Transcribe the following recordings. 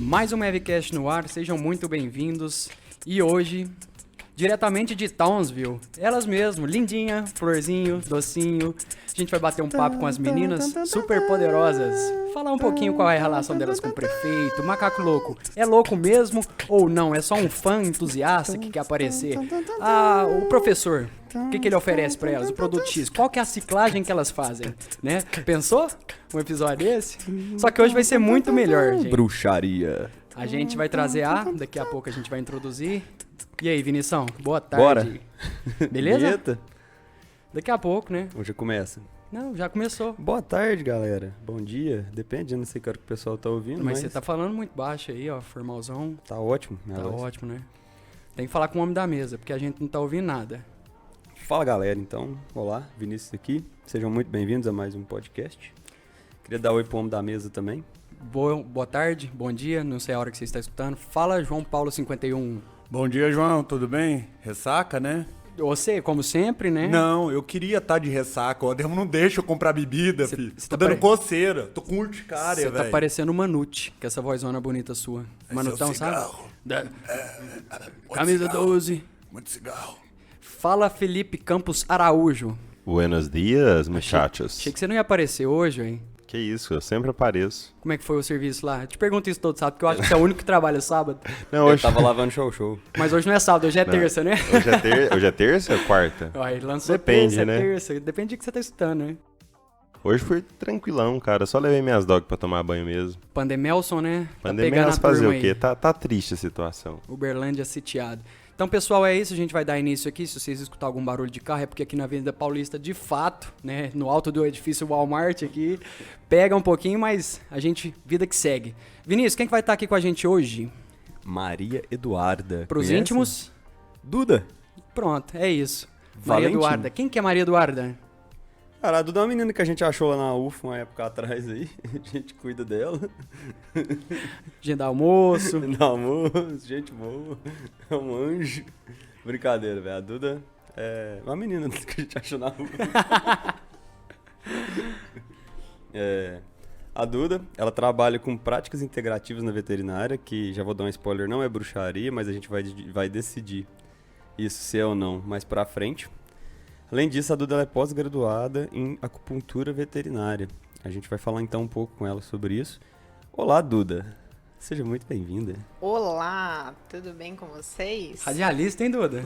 Mais um Mavcast no ar, sejam muito bem-vindos. E hoje, diretamente de Townsville, elas mesmo, lindinha, florzinho, docinho. A gente vai bater um papo com as meninas super poderosas. Falar um pouquinho qual é a relação delas com o prefeito. Macaco louco, é louco mesmo ou não? É só um fã entusiasta que quer aparecer? Ah, o professor, o que ele oferece pra elas? O produto X, qual que é a ciclagem que elas fazem? Né? Pensou? Um episódio desse? Só que hoje vai ser muito melhor, gente. Bruxaria. A gente vai trazer daqui a pouco a gente vai introduzir. E aí, Vinição, boa tarde. Bora. Beleza? Vinheta? Daqui a pouco, né? Hoje começa. Não, já começou. Boa tarde, galera. Bom dia. Depende, eu não sei que hora que o pessoal tá ouvindo, Mas você tá falando muito baixo aí, ó, formalzão. Tá ótimo. Tá ótimo, né? Tem que falar com o homem da mesa, porque a gente não tá ouvindo nada. Fala, galera, então. Olá, Vinícius aqui. Sejam muito bem-vindos a mais um podcast. Queria dar oi pro homem da mesa também. Boa tarde, bom dia, não sei a hora que você está escutando. Fala, João Paulo 51. Bom dia, João, tudo bem? Ressaca, né? Você, como sempre, né? Não, eu queria estar de ressaca. O Ademo não deixa eu comprar bebida, filho. Cê Tô tá dando coceira, tô com urticária, Você velho. tá parecendo o Manute, com essa vozona bonita sua. Manutão, sabe? Camisa 12. Muito cigarro. Fala, Felipe Campos Araújo. Buenos dias, muchachos. Achei que você não ia aparecer hoje, hein? Que isso, eu sempre apareço. Como é que foi o serviço lá? Eu te pergunto isso todo sábado, porque eu acho que você é o único que trabalha sábado. Não, Eu hoje, tava lavando show. Mas hoje não é sábado, hoje é terça, né? hoje é terça ou quarta? Aí lançou Depende, terça, né? é terça. Depende do que você tá escutando, né? Hoje foi tranquilão, cara. Só levei minhas dogs pra tomar banho mesmo. Pandemelson, né? Pandemia pegando a fazer turma o quê? aí. Tá triste a situação. Uberlândia sitiado. Então, pessoal, é isso. A gente vai dar início aqui. Se vocês escutar algum barulho de carro, é porque aqui na Avenida Paulista, de fato, né, no alto do edifício Walmart aqui, pega um pouquinho, mas a gente, vida que segue. Vinícius, quem que vai estar aqui com a gente hoje? Maria Eduarda. Pros Conhece? íntimos? Duda. Pronto, é isso. Maria Valentim. Eduarda. Quem que é Maria Eduarda? Cara, a Duda é uma menina que a gente achou lá na UFA uma época atrás aí. A gente cuida dela. Gente dá almoço. Dá almoço, gente boa. É um anjo. Brincadeira, velho. A Duda é uma menina que a gente achou na UFA. A Duda, ela trabalha com práticas integrativas na veterinária, que já vou dar um spoiler, não é bruxaria, mas a gente vai decidir isso se é ou não mais pra frente. Além disso, a Duda ela é pós-graduada em acupuntura veterinária. A gente vai falar então um pouco com ela sobre isso. Olá, Duda. Seja muito bem-vinda. Olá, tudo bem com vocês? Radialista, hein, Duda?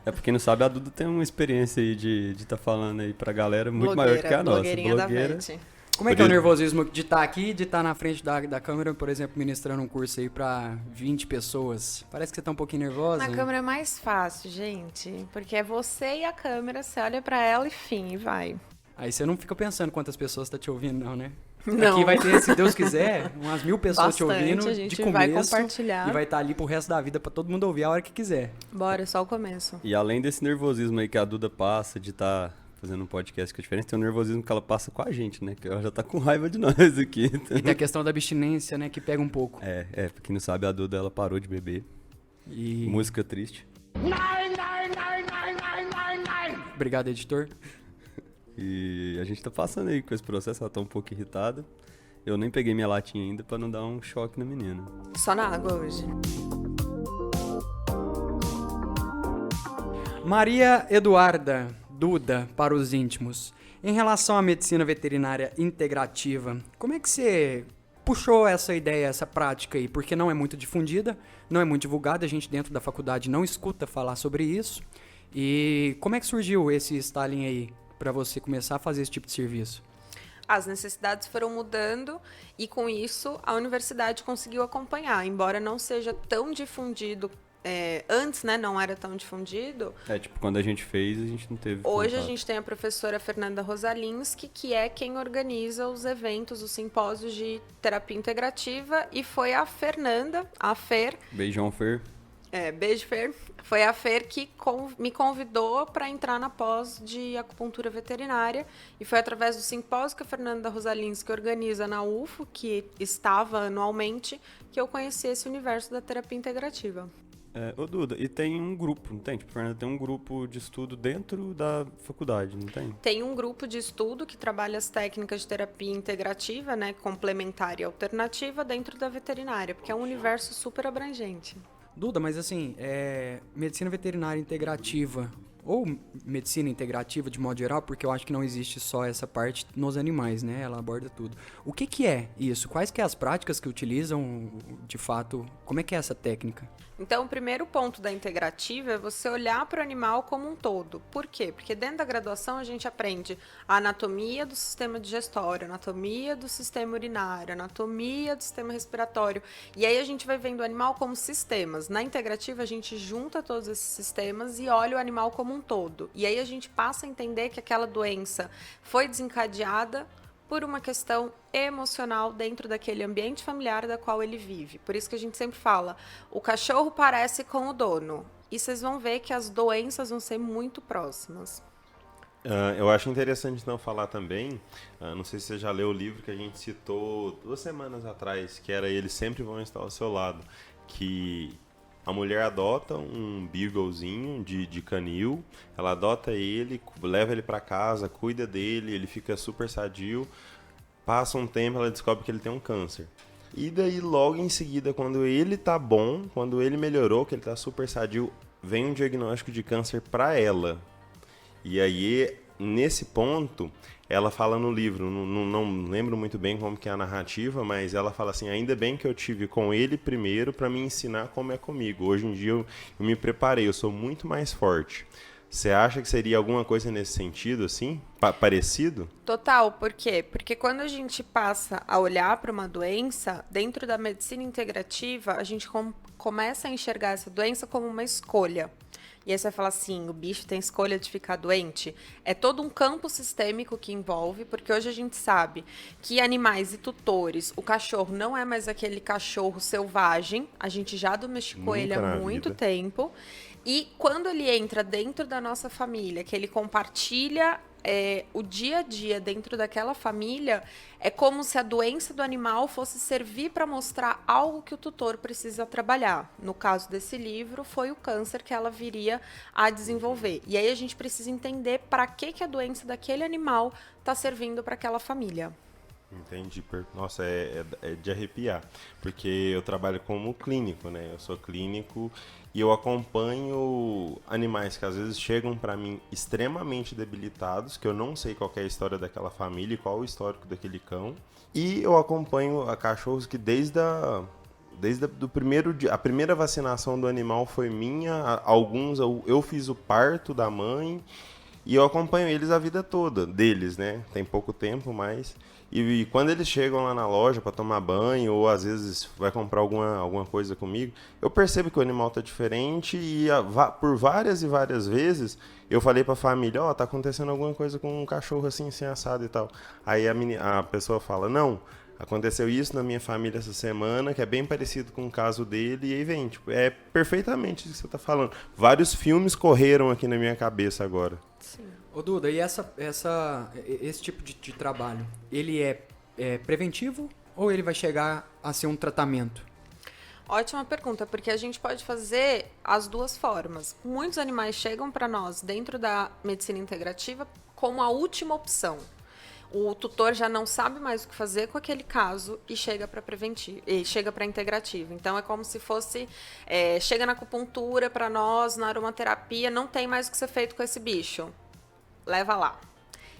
É porque não sabe, a Duda tem uma experiência aí de tá falando aí pra galera muito maior do que a nossa. Blogueirinha da VET. Como é que é o nervosismo de estar aqui, de estar na frente da câmera, por exemplo, ministrando um curso aí pra 20 pessoas? Parece que você tá um pouquinho nervosa. Na câmera é mais fácil, gente, porque é você e a câmera, você olha pra ela e fim, e vai. Aí você não fica pensando quantas pessoas tá te ouvindo, não, né? Não. Aqui vai ter, se Deus quiser, umas 1000 pessoas te Bastante, ouvindo a gente de começo. vai compartilhar. E vai estar ali pro resto da vida pra todo mundo ouvir a hora que quiser. Bora, só o começo. E além desse nervosismo aí que a Duda passa de estar fazendo um podcast que é diferente, tem o nervosismo que ela passa com a gente, né? Que ela já tá com raiva de nós aqui. E tem a questão da abstinência, né, que pega um pouco. Pra quem não sabe, a Duda ela parou de beber. E... Música triste. Obrigado, editor. E a gente tá passando aí com esse processo, ela tá um pouco irritada. Eu nem peguei minha latinha ainda pra não dar um choque na menina. Só na água hoje. Maria Eduarda, Duda, para os íntimos. Em relação à medicina veterinária integrativa, como é que você puxou essa ideia, essa prática aí? Porque não é muito difundida, não é muito divulgada, a gente dentro da faculdade não escuta falar sobre isso. E como é que surgiu esse estalinho aí para você começar a fazer esse tipo de serviço? As necessidades foram mudando e, com isso, a universidade conseguiu acompanhar. Embora não seja tão difundido, antes, né, não era tão difundido. Tipo, quando a gente fez, a gente não teve Hoje contato. a gente tem a professora Fernanda Rosalinski, que é quem organiza os eventos, os simpósios de terapia integrativa. E foi a Fernanda, a Fer... Beijão, Fer. Beijo, Fer. Foi a Fer que me convidou para entrar na pós de acupuntura veterinária. E foi através do simpósio que a Fernanda Rosalinski organiza na UFO, que estava anualmente, que eu conheci esse universo da terapia integrativa. Ô Duda, e tem um grupo, não tem? Tipo, Fernanda, tem um grupo de estudo dentro da faculdade, não tem? Tem um grupo de estudo que trabalha as técnicas de terapia integrativa, né, complementar e alternativa dentro da veterinária, porque é um universo super abrangente. Duda, mas assim, medicina veterinária integrativa ou medicina integrativa de modo geral, porque eu acho que não existe só essa parte nos animais, né? Ela aborda tudo. O que que é isso? Quais que é as práticas que utilizam, de fato? Como é que é essa técnica? Então, o primeiro ponto da integrativa é você olhar para o animal como um todo. Por quê? Porque dentro da graduação a gente aprende a anatomia do sistema digestório, anatomia do sistema urinário, anatomia do sistema respiratório. E aí a gente vai vendo o animal como sistemas. Na integrativa a gente junta todos esses sistemas e olha o animal como um todo. E aí a gente passa a entender que aquela doença foi desencadeada por uma questão emocional dentro daquele ambiente familiar da qual ele vive. Por isso que a gente sempre fala, o cachorro parece com o dono. E vocês vão ver que as doenças vão ser muito próximas. Eu acho interessante não falar também, não sei se você já leu o livro que a gente citou 2 semanas atrás, que era Eles Sempre Vão Estar ao Seu Lado, que a mulher adota um beaglezinho de canil, ela adota ele, leva ele para casa, cuida dele, ele fica super sadio, passa um tempo, ela descobre que ele tem um câncer. E daí, logo em seguida, quando ele tá bom, quando ele melhorou, que ele tá super sadio, vem um diagnóstico de câncer para ela. E aí, nesse ponto, ela fala no livro, não lembro muito bem como que é a narrativa, mas ela fala assim, ainda bem que eu tive com ele primeiro para me ensinar como é comigo. Hoje em dia eu me preparei, eu sou muito mais forte. Você acha que seria alguma coisa nesse sentido, assim? Parecido? Total, por quê? Porque quando a gente passa a olhar para uma doença, dentro da medicina integrativa, a gente começa a enxergar essa doença como uma escolha. E aí você vai falar assim, o bicho tem escolha de ficar doente? É todo um campo sistêmico que envolve, porque hoje a gente sabe que animais e tutores, o cachorro não é mais aquele cachorro selvagem, a gente já domesticou ele há muito tempo. E quando ele entra dentro da nossa família, que ele compartilha o dia a dia dentro daquela família, é como se a doença do animal fosse servir para mostrar algo que o tutor precisa trabalhar. No caso desse livro, foi o câncer que ela viria a desenvolver. E aí a gente precisa entender para que a doença daquele animal está servindo para aquela família. Entendi. Nossa, é de arrepiar. Porque eu trabalho como clínico, né? Eu sou clínico e eu acompanho animais que às vezes chegam para mim extremamente debilitados, que eu não sei qual é a história daquela família e qual o histórico daquele cão. E eu acompanho cachorros que desde do primeiro dia, a primeira vacinação do animal foi minha, alguns eu fiz o parto da mãe e eu acompanho eles a vida toda, deles, né? Tem pouco tempo, mas... E quando eles chegam lá na loja para tomar banho, ou às vezes vai comprar alguma coisa comigo, eu percebo que o animal tá diferente e por várias e várias vezes eu falei para a família, tá acontecendo alguma coisa com um cachorro assim assado e tal. Aí a pessoa fala, não, aconteceu isso na minha família essa semana, que é bem parecido com o caso dele, e aí vem, tipo, é perfeitamente isso que você tá falando. Vários filmes correram aqui na minha cabeça agora. Sim. Ô Duda, e esse tipo de trabalho, ele é preventivo ou ele vai chegar a ser um tratamento? Ótima pergunta, porque a gente pode fazer as duas formas. Muitos animais chegam para nós dentro da medicina integrativa como a última opção. O tutor já não sabe mais o que fazer com aquele caso e chega para preventiva, e chega para integrativa. Então é como se fosse, chega na acupuntura para nós, na aromaterapia, não tem mais o que ser feito com esse bicho. Leva lá.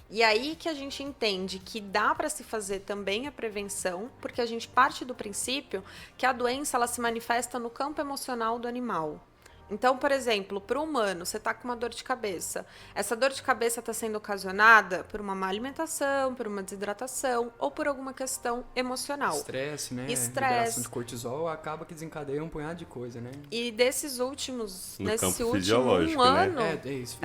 E aí que a gente entende que dá para se fazer também a prevenção, porque a gente parte do princípio que a doença ela se manifesta no campo emocional do animal. Então, por exemplo, para o humano, você está com uma dor de cabeça. Essa dor de cabeça está sendo ocasionada por uma má alimentação, por uma desidratação ou por alguma questão emocional. Estresse, né? Estresse. Liberação de cortisol acaba que desencadeia um punhado de coisa, né? E desses últimos, No nesse campo último fisiológico, ano... né? Isso.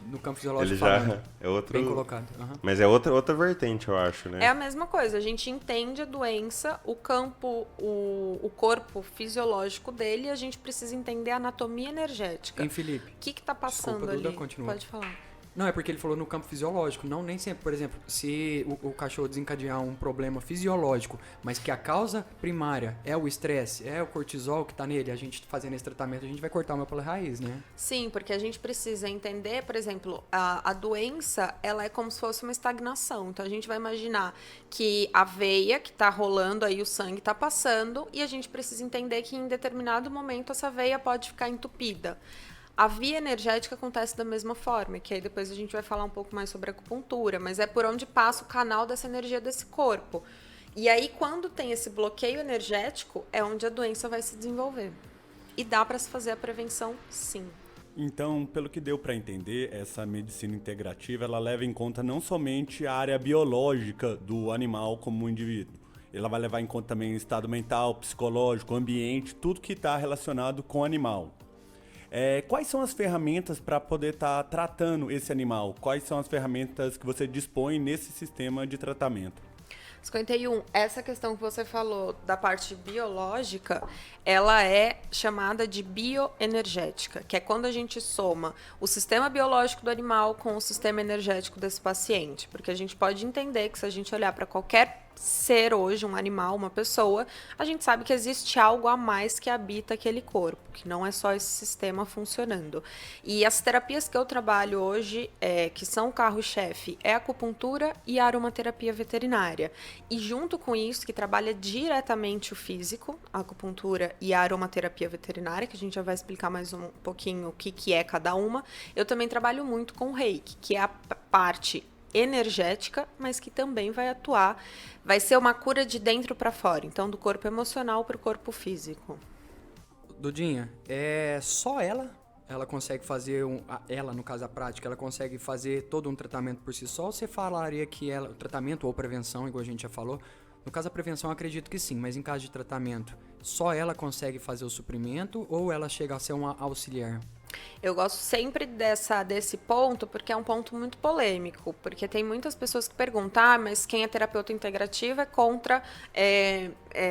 No campo Ele fisiológico já falando. é outro... Bem colocado. Uhum. Mas é outra vertente, eu acho, né? É a mesma coisa, a gente entende a doença, o campo, o corpo fisiológico dele, e a gente precisa entender a anatomia energética. Felipe, O que está passando desculpa, ali? Duda, continua. Pode falar. Não, é porque ele falou no campo fisiológico, não nem sempre. Por exemplo, se o cachorro desencadear um problema fisiológico, mas que a causa primária é o estresse, é o cortisol que tá nele, a gente fazendo esse tratamento, a gente vai cortar o mal pela raiz, né? Sim, porque a gente precisa entender, por exemplo, a doença, ela é como se fosse uma estagnação. Então, a gente vai imaginar que a veia que tá rolando aí, o sangue tá passando, e a gente precisa entender que em determinado momento essa veia pode ficar entupida. A via energética acontece da mesma forma, que aí depois a gente vai falar um pouco mais sobre a acupuntura, mas é por onde passa o canal dessa energia desse corpo. E aí, quando tem esse bloqueio energético, é onde a doença vai se desenvolver. E dá para se fazer a prevenção, sim. Então, pelo que deu para entender, essa medicina integrativa, ela leva em conta não somente a área biológica do animal como um indivíduo. Ela vai levar em conta também o estado mental, psicológico, ambiente, tudo que está relacionado com o animal. Quais são as ferramentas para poder estar tratando esse animal? Quais são as ferramentas que você dispõe nesse sistema de tratamento? 51, essa questão que você falou da parte biológica, ela é chamada de bioenergética, que é quando a gente soma o sistema biológico do animal com o sistema energético desse paciente. Porque a gente pode entender que se a gente olhar para qualquer ser hoje, um animal, uma pessoa, a gente sabe que existe algo a mais que habita aquele corpo, que não é só esse sistema funcionando. E as terapias que eu trabalho hoje, que são o carro-chefe, é a acupuntura e a aromaterapia veterinária. E junto com isso, que trabalha diretamente o físico, a acupuntura e a aromaterapia veterinária, que a gente já vai explicar mais um pouquinho o que é cada uma, eu também trabalho muito com o reiki, que é a parte energética, mas que também vai atuar, vai ser uma cura de dentro para fora, então do corpo emocional para o corpo físico. Dudinha, só ela consegue fazer, ela no caso a prática, ela consegue fazer todo um tratamento por si só, ou você falaria que o tratamento ou prevenção, igual a gente já falou, no caso a prevenção eu acredito que sim, mas em caso de tratamento, só ela consegue fazer o suprimento ou ela chega a ser uma auxiliar? Eu gosto sempre desse ponto, porque é um ponto muito polêmico, porque tem muitas pessoas que perguntam, mas quem é terapeuta integrativo é contra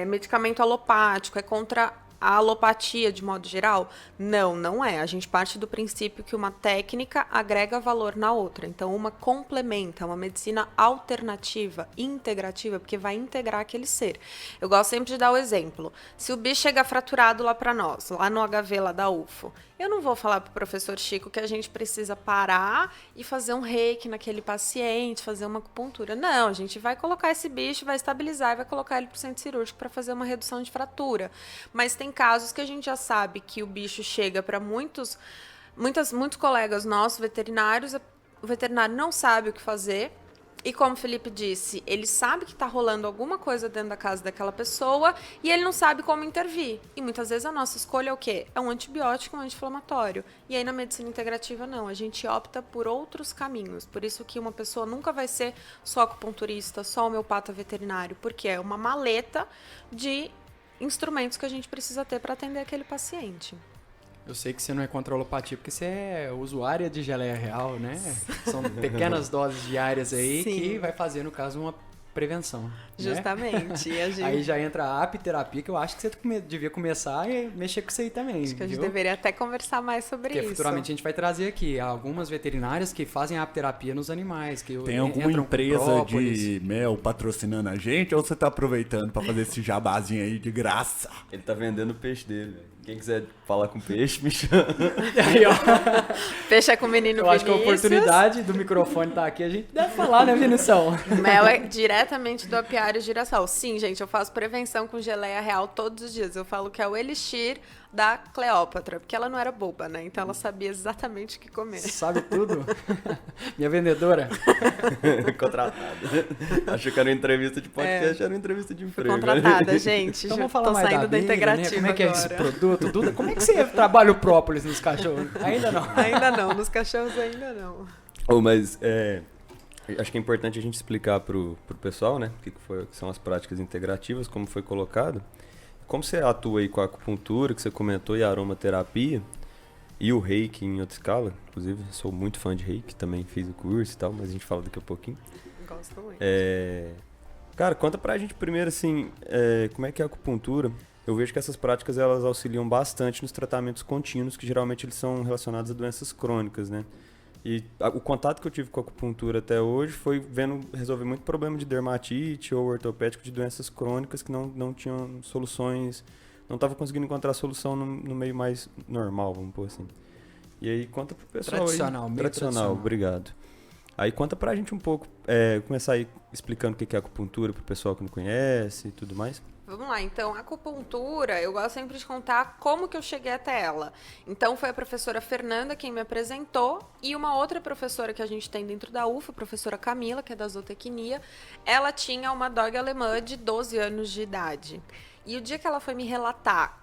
medicamento alopático, é contra a alopatia de modo geral? Não, não é. A gente parte do princípio que uma técnica agrega valor na outra. Então, uma complementa, uma medicina alternativa, integrativa, porque vai integrar aquele ser. Eu gosto sempre de dar o exemplo. Se o bicho chega fraturado lá para nós, lá no HV lá da UFO, eu não vou falar pro professor Chico que a gente precisa parar e fazer um reiki naquele paciente, fazer uma acupuntura. Não, a gente vai colocar esse bicho, vai estabilizar e vai colocar ele pro centro cirúrgico para fazer uma redução de fratura. Mas tem casos que a gente já sabe que o bicho chega para muitos colegas nossos, veterinários, o veterinário não sabe o que fazer. E como o Felipe disse, ele sabe que está rolando alguma coisa dentro da casa daquela pessoa e ele não sabe como intervir. E muitas vezes a nossa escolha é o quê? É um antibiótico, um anti-inflamatório. E aí na medicina integrativa não, a gente opta por outros caminhos. Por isso que uma pessoa nunca vai ser só acupunturista, só homeopata veterinário, porque é uma maleta de instrumentos que a gente precisa ter para atender aquele paciente. Eu sei que você não é contra a alopatia, porque você é usuária de geleia real, né? São pequenas doses diárias aí Sim. que vai fazer, no caso, uma prevenção. Justamente. Né? E a gente... Aí já entra a apiterapia, que eu acho que você devia começar e mexer com isso aí também. Acho que a gente viu? deveria até conversar mais sobre Porque isso. futuramente a gente vai trazer aqui algumas veterinárias que fazem a apiterapia nos animais. Que Tem alguma empresa de mel patrocinando a gente ou você tá aproveitando pra fazer esse jabazinho aí de graça? Ele tá vendendo o peixe dele, velho. Quem quiser falar com peixe, me chama. Aí, ó, Fecha com o menino eu acho que a Vinícius. oportunidade do microfone tá aqui, a gente deve falar, né, Vinição? Mel é diretamente do apiário Girassol. Sim, gente, eu faço prevenção com geleia real todos os dias. Eu falo que é o elixir da Cleópatra, porque ela não era boba, né? Então ela sabia exatamente o que comer. Sabe tudo? Minha vendedora. Contratada. Achou que era uma entrevista de podcast, era uma entrevista de Fui emprego. contratada, gente. Então Já vamos falar tô mais saindo da abelha, integrativa né? Como é que é agora. esse produto, Duda? Como é que você trabalha o própolis nos cachorros? Ainda não. Ainda não, nos cachorros ainda não. Mas acho que é importante a gente explicar pro pessoal, né? O que são as práticas integrativas, como foi colocado. Como você atua aí com a acupuntura, que você comentou, e a aromaterapia, e o reiki em outra escala, inclusive sou muito fã de reiki, também fiz o curso e tal, mas a gente fala daqui a pouquinho. Gosto muito. Cara, conta pra gente primeiro, assim, como é que é a acupuntura? Eu vejo que essas práticas, elas auxiliam bastante nos tratamentos contínuos, que geralmente eles são relacionados a doenças crônicas, né? E o contato que eu tive com a acupuntura até hoje foi vendo resolver muito problema de dermatite ou ortopédico de doenças crônicas que não tinham soluções, não estava conseguindo encontrar solução no meio mais normal, vamos pôr assim. E aí conta pro pessoal Tradicional, aí. meio Tradicional, tradicional. obrigado. Aí conta pra gente um pouco, começar aí explicando o que é acupuntura pro pessoal que não conhece e tudo mais. Vamos lá, então, a acupuntura, eu gosto sempre de contar como que eu cheguei até ela. Então, foi a professora Fernanda quem me apresentou e uma outra professora que a gente tem dentro da UFA, a professora Camila, que é da zootecnia, ela tinha uma dog alemã de 12 anos de idade. E o dia que ela foi me relatar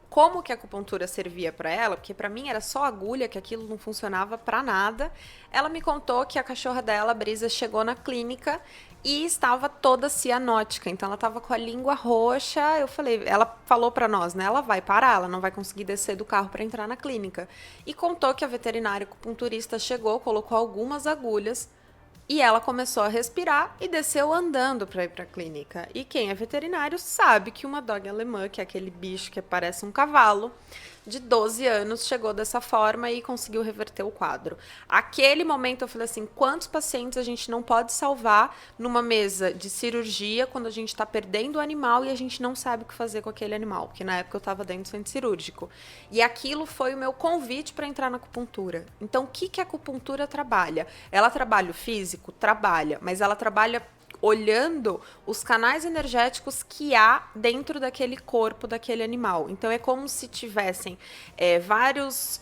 como que a acupuntura servia para ela, porque para mim era só agulha, que aquilo não funcionava para nada, ela me contou que a cachorra dela, a Brisa, chegou na clínica e estava toda cianótica, então ela estava com a língua roxa. Eu falei, ela falou para nós, né? Ela vai parar, ela não vai conseguir descer do carro para entrar na clínica. E contou que a veterinária acupunturista chegou, colocou algumas agulhas e ela começou a respirar e desceu andando para ir para a clínica. E quem é veterinário sabe que uma dog alemã, que é aquele bicho que parece um cavalo, de 12 anos, chegou dessa forma e conseguiu reverter o quadro. Aquele momento eu falei assim, quantos pacientes a gente não pode salvar numa mesa de cirurgia quando a gente está perdendo o animal e a gente não sabe o que fazer com aquele animal, porque na época eu estava dentro do centro cirúrgico. E aquilo foi o meu convite para entrar na acupuntura. Então, o que a acupuntura trabalha? Ela trabalha o físico? Trabalha, mas ela trabalha olhando os canais energéticos que há dentro daquele corpo, daquele animal. Então, é como se tivessem vários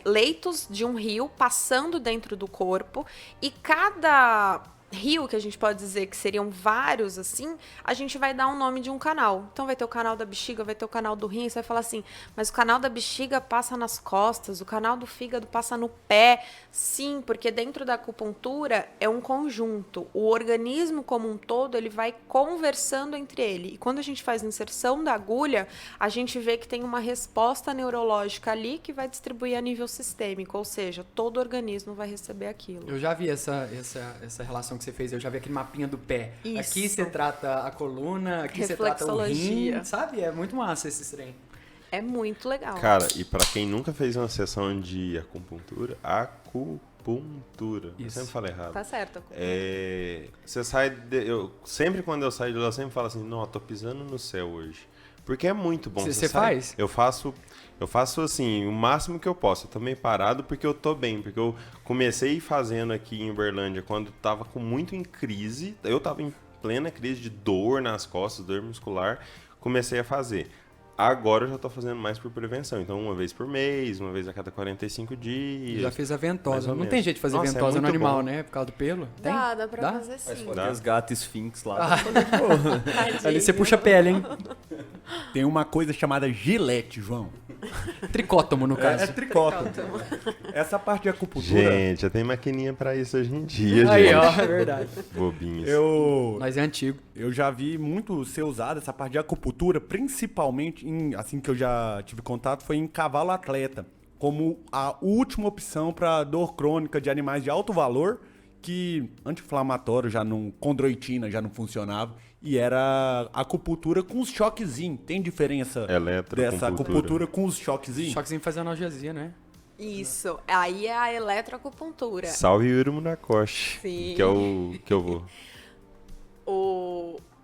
leitos de um rio passando dentro do corpo e cada rio, que a gente pode dizer que seriam vários assim, a gente vai dar um nome de um canal. Então vai ter o canal da bexiga, vai ter o canal do rim, você vai falar assim, mas o canal da bexiga passa nas costas, o canal do fígado passa no pé. Sim, porque dentro da acupuntura é um conjunto. O organismo como um todo, ele vai conversando entre ele. E quando a gente faz a inserção da agulha, a gente vê que tem uma resposta neurológica ali que vai distribuir a nível sistêmico, ou seja, todo o organismo vai receber aquilo. Eu já vi essa relação que você fez, eu já vi aquele mapinha do pé. Isso. Aqui você trata a coluna, aqui você trata o rim, Reflexologia. sabe? É muito massa esse trem. É muito legal. Cara, e pra quem nunca fez uma sessão de acupuntura, eu Isso. sempre falo errado. Tá certo. Você sai sempre quando eu saio de lá, eu sempre falo assim, não, eu tô pisando no céu hoje. Porque é muito bom. Você faz? Eu faço assim, o máximo que eu posso. Eu tô meio parado porque eu tô bem. Porque eu comecei fazendo aqui em Uberlândia quando tava muito em crise. Eu tava em plena crise de dor nas costas, dor muscular. Comecei a fazer. Agora eu já tô fazendo mais por prevenção. Então, uma vez por mês, uma vez a cada 45 dias. Já fez a mais ventosa. ou Não menos. tem jeito de fazer Nossa, é ventosa no muito animal, bom. né? Por causa do pelo? Tem? Dá pra fazer sim. Fora Dá. aqueles gatos esfinx lá. Tadinho. Ali você puxa a pele, hein? Tem uma coisa chamada gilete, João. Tricótomo, no caso. É tricótomo. Essa parte de acupuntura, Gente, já tem maquininha pra isso hoje em dia, Aí, gente. ó, é verdade. Bobinhos. Mas é antigo. eu já vi muito ser usada essa parte de acupuntura, principalmente assim que eu já tive contato, foi em cavalo atleta, como a última opção para dor crônica de animais de alto valor, que anti-inflamatório condroitina já não funcionava, e era acupuntura com os choquezinhos. Tem diferença Eletroacupuntura. dessa acupuntura com os choquezinhos? Choquezinho faz analgesia, né? Isso. Aí é a eletroacupuntura. Salve Yuri Munakoshi, Sim. que é o que eu vou.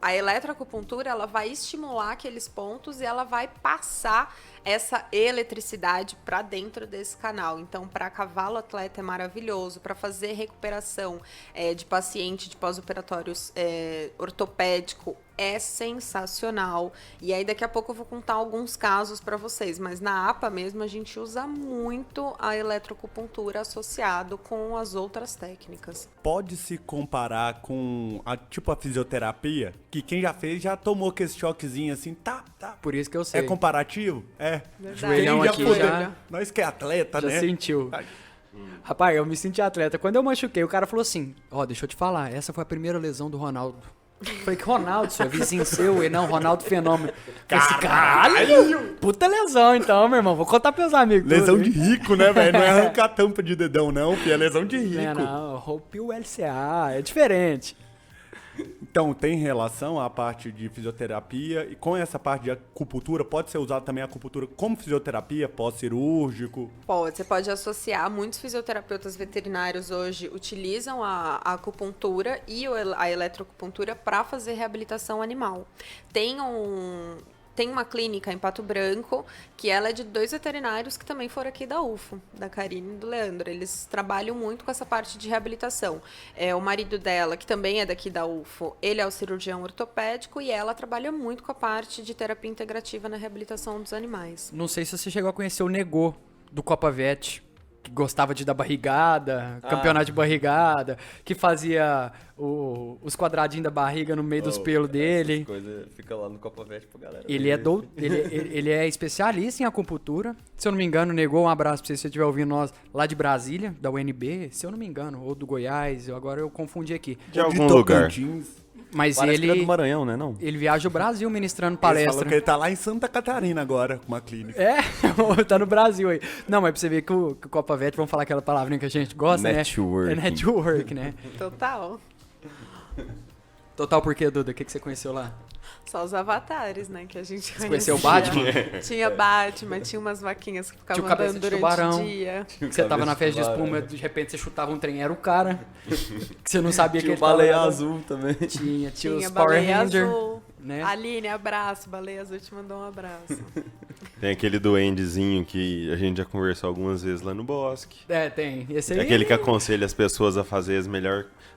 A eletroacupuntura, ela vai estimular aqueles pontos e ela vai passar essa eletricidade para dentro desse canal. Então, para cavalo atleta é maravilhoso, para fazer recuperação de paciente de pós-operatórios ortopédico é sensacional. E aí daqui a pouco eu vou contar alguns casos para vocês, mas na APA mesmo a gente usa muito a eletroacupuntura associado com as outras técnicas. Pode se comparar com a fisioterapia, que quem já fez já tomou aquele choquezinho assim, tá. Por isso que eu sei. É comparativo? É. Verdade. Joelhão Quem aqui pôde- já- Nós que é atleta, Já né? sentiu. Ai. Rapaz, eu me senti atleta. Quando eu machuquei, o cara falou assim, deixa eu te falar, essa foi a primeira lesão do Ronaldo. Eu falei, que Ronaldo, seu vizinho seu, e não, Ronaldo Fenômeno. Caralho! Puta lesão, então, meu irmão. Vou contar pros amigos. Lesão tudo, de rico, né, velho? Não é arrancar a tampa de dedão, não, filho. É lesão de rico. Não, rompeu o LCA, é diferente. Então, tem relação à parte de fisioterapia e com essa parte de acupuntura, pode ser usada também a acupuntura como fisioterapia, pós-cirúrgico? Pode, você pode associar. Muitos fisioterapeutas veterinários hoje utilizam a acupuntura e a eletroacupuntura para fazer reabilitação animal. Tem uma clínica em Pato Branco, que ela é de 2 veterinários que também foram aqui da UFO, da Karine e do Leandro. Eles trabalham muito com essa parte de reabilitação. O marido dela, que também é daqui da UFO, ele é o cirurgião ortopédico e ela trabalha muito com a parte de terapia integrativa na reabilitação dos animais. Não sei se você chegou a conhecer o Negô, do Copa Vet, que gostava de dar barrigada, campeonato de barrigada, que fazia os quadradinhos da barriga no meio dos pelos dele. Essas coisas fica lá no Copa Verde pra galera. Ele é, ele é especialista em acupuntura. Se eu não me engano, Negou, um abraço pra você se você estiver ouvindo nós lá de Brasília, da UNB, se eu não me engano, ou do Goiás, agora eu confundi aqui. De algum lugar. Mas Parece que ele é do ele, Maranhão, né? Não? ele viaja o Brasil ministrando Ele falou palestra. que ele tá lá em Santa Catarina agora, com uma clínica. É, tá no Brasil aí. Não, mas pra você ver que o Copa Vet, vamos falar aquela palavrinha que a gente gosta, Networking. né? É network, né? Total. Total por quê, Duda? O que você conheceu lá? Só os avatares, né, que a gente Você conheceu o conhecia. Batman? Tinha Batman, tinha umas vaquinhas que Tinha ficavam o cabeça andando de durante tubarão. o dia. Que você tava na festa de Tubarão. espuma, de repente você chutava um trem, era o cara. Que você não sabia que Tinha o ele tava baleia lá. azul também. Tinha Tinha os Power baleia Ranger, azul. né? Aline, abraço. Baleia azul te mandou um abraço. Tem aquele duendezinho que a gente já conversou algumas vezes lá no bosque. É, tem. Esse aí, Aquele que aconselha as pessoas a fazer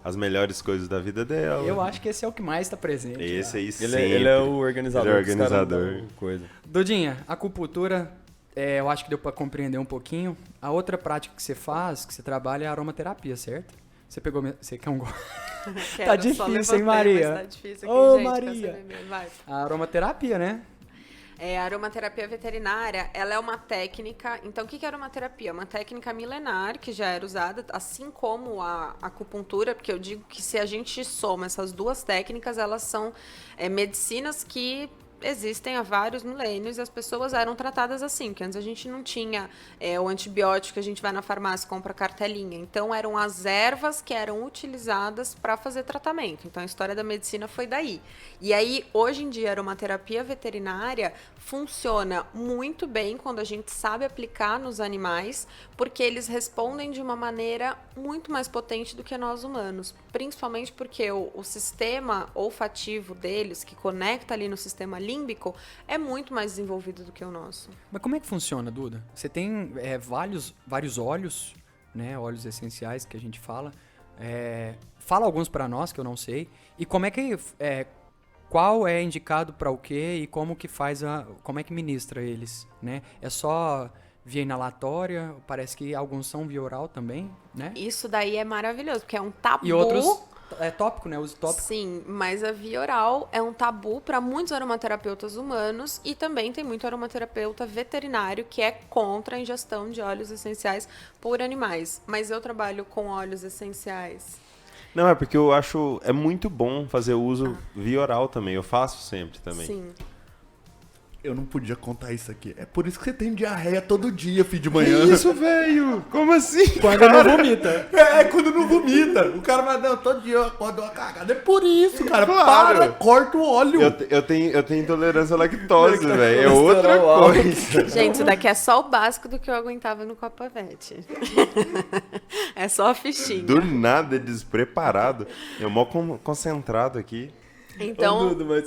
as melhores coisas da vida dela. eu acho que esse é o que mais tá presente. Esse aí sim. Ele é o organizador. Ele é o que os caras organizador. dão Coisa. Dudinha, acupuntura, eu acho que deu pra compreender um pouquinho. A outra prática que você faz, que você trabalha, é a aromaterapia, certo? Você pegou... Você quer um... Quero, só difícil, hein, levantei, Maria? mas tá difícil aqui, Ô, gente, com essa Maria. bebê. Vai. A aromaterapia, né? A aromaterapia veterinária, ela é uma técnica... Então, o que é aromaterapia? É uma técnica milenar que já era usada, assim como a acupuntura, porque eu digo que se a gente soma essas duas técnicas, elas são medicinas que existem há vários milênios e as pessoas eram tratadas assim, que antes a gente não tinha o antibiótico que a gente vai na farmácia e compra cartelinha. Então, eram as ervas que eram utilizadas para fazer tratamento. Então, a história da medicina foi daí. E aí, hoje em dia, a aromaterapia veterinária funciona muito bem quando a gente sabe aplicar nos animais, porque eles respondem de uma maneira muito mais potente do que nós humanos. Principalmente porque o sistema olfativo deles, que conecta ali no sistema límbico, é muito mais desenvolvido do que o nosso. Mas como é que funciona, Duda? Você tem vários óleos, né? Óleos essenciais que a gente fala. Fala alguns pra nós, que eu não sei. E como é que... qual é indicado para o quê e como que como é que ministra eles, né? É só via inalatória, parece que alguns são via oral também, né? Isso daí é maravilhoso, porque é um tabu. E outros é tópico, né? Uso tópico. Sim, mas a via oral é um tabu para muitos aromaterapeutas humanos e também tem muito aromaterapeuta veterinário que é contra a ingestão de óleos essenciais por animais. Mas eu trabalho com óleos essenciais. Não, é porque eu acho... É muito bom fazer uso via oral também. Eu faço sempre também. Sim. Eu não podia contar isso aqui. É por isso que você tem diarreia todo dia, filho, de manhã. Isso, velho! Como assim? Quando não vomita. Quando não vomita. O cara vai, não, todo dia eu acordo uma cagada. É por isso, cara. Claro. Para, corta o óleo. Eu tenho intolerância à lactose, velho. É outra coisa. Gente, isso daqui é só o básico do que eu aguentava no Copa Vet. É só a fichinha. Do nada, despreparado. Eu mó concentrado aqui. Então, Ô, Duda, mas,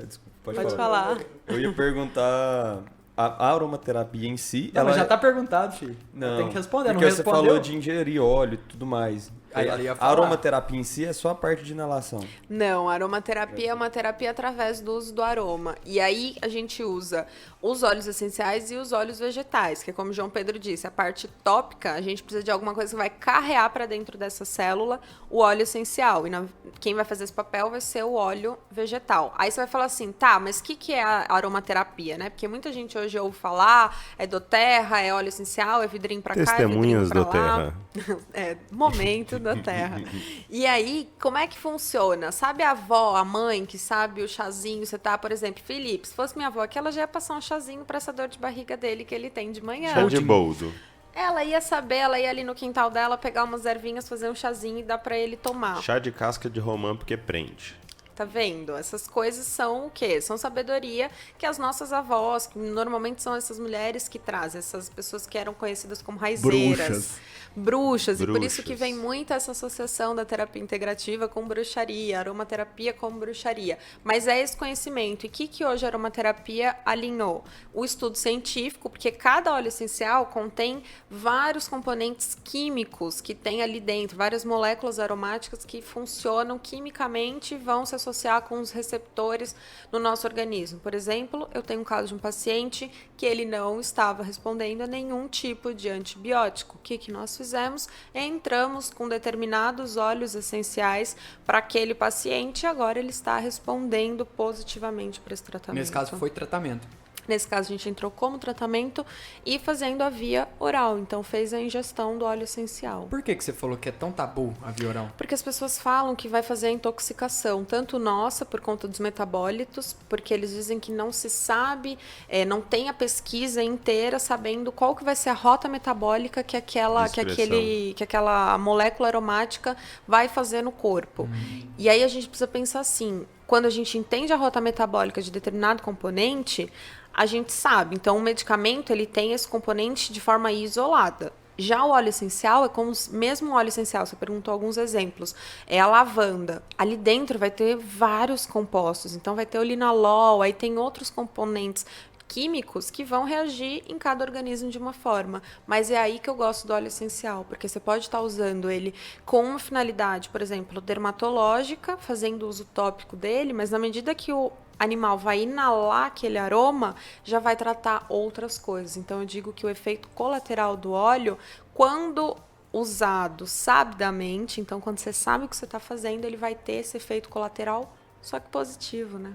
desculpa, pode falar. Eu ia perguntar... A aromaterapia em si... Não, ela mas já tá perguntado, filho. Não, Tem que responder, não porque você respondeu. falou de ingerir óleo e tudo mais. Aí ela ia A falar. aromaterapia em si é só a parte de inalação. Não, a aromaterapia é uma terapia através do uso do aroma. E aí a gente usa os óleos essenciais e os óleos vegetais, que é como o João Pedro disse, a parte tópica, a gente precisa de alguma coisa que vai carrear para dentro dessa célula o óleo essencial. E quem vai fazer esse papel vai ser o óleo vegetal. Aí você vai falar assim, tá, mas o que é a aromaterapia, né? Porque muita gente hoje ouve falar, é doTERRA, é óleo essencial, é vidrinho pra cá, é vidrinho Testemunhas pra do lá. Terra. É, momento da terra. E aí, como é que funciona? Sabe a avó, a mãe, que sabe o chazinho? Você tá, por exemplo, Felipe, se fosse minha avó aqui, ela já ia passar um chazinho pra essa dor de barriga dele que ele tem de manhã. Chá de boldo. Ela ia saber, ela ia ali no quintal dela pegar umas ervinhas, fazer um chazinho e dar pra ele tomar. Chá de casca de romã porque prende. Tá vendo? Essas coisas são o quê? São sabedoria que as nossas avós, que normalmente são essas mulheres que trazem, essas pessoas que eram conhecidas como raizeiras. Bruxas. E por isso que vem muito essa associação da terapia integrativa com bruxaria, aromaterapia com bruxaria. Mas é esse conhecimento. E o que hoje a aromaterapia alinhou? O estudo científico, porque cada óleo essencial contém vários componentes químicos que tem ali dentro, várias moléculas aromáticas que funcionam quimicamente e vão se associar com os receptores no nosso organismo. Por exemplo, eu tenho um caso de um paciente que ele não estava respondendo a nenhum tipo de antibiótico. O que nós fizemos? Entramos com determinados óleos essenciais para aquele paciente e agora ele está respondendo positivamente para esse tratamento. Nesse caso foi tratamento. Nesse caso, a gente entrou como tratamento e fazendo a via oral. Então, fez a ingestão do óleo essencial. Por que você falou que é tão tabu a via oral? Porque as pessoas falam que vai fazer a intoxicação, tanto nossa, por conta dos metabólitos, porque eles dizem que não se sabe, não tem a pesquisa inteira sabendo qual que vai ser a rota metabólica que aquela molécula aromática vai fazer no corpo. E aí a gente precisa pensar assim, quando a gente entende a rota metabólica de determinado componente, a gente sabe. Então, o medicamento, ele tem esse componente de forma isolada. Já o óleo essencial é como mesmo o óleo essencial, você perguntou alguns exemplos, é a lavanda. Ali dentro vai ter vários compostos, então vai ter o linalol, aí tem outros componentes químicos que vão reagir em cada organismo de uma forma. Mas é aí que eu gosto do óleo essencial, porque você pode estar usando ele com uma finalidade, por exemplo, dermatológica, fazendo uso tópico dele, mas na medida que o animal vai inalar aquele aroma, já vai tratar outras coisas. Então, eu digo que o efeito colateral do óleo, quando usado sabidamente, então, quando você sabe o que você está fazendo, ele vai ter esse efeito colateral, só que positivo, né?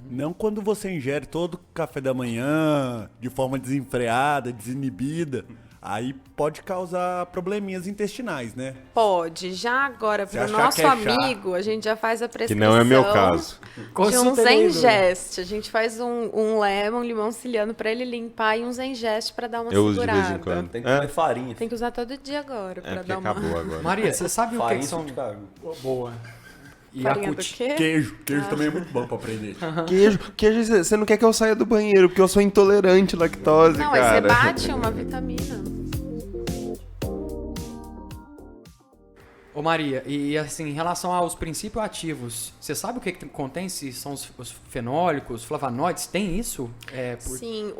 Não quando você ingere todo o café da manhã, de forma desenfreada, desinibida. Aí pode causar probleminhas intestinais, né? Pode. Já agora, para o achar nosso que é chá. amigo, a gente já faz a Que prescrição. não é meu caso. De um Zengest. A gente faz um limão siciliano para ele limpar e um Zengest para dar uma Eu uso de segurada. vez em quando. Tem que comer farinha. Tem que usar todo dia agora É para porque dar uma... acabou agora. Maria, você sabe o que, Farinha que são... de carne. Boa. E Farinha do Yakult. quê? Queijo também é muito bom pra aprender. Queijo, você não quer que eu saia do banheiro, porque eu sou intolerante à lactose, Não, aí cara. você bate uma vitamina. Ô Maria, e assim, em relação aos princípios ativos, você sabe o que contém? Se são os fenólicos, flavonoides, tem isso? Sim,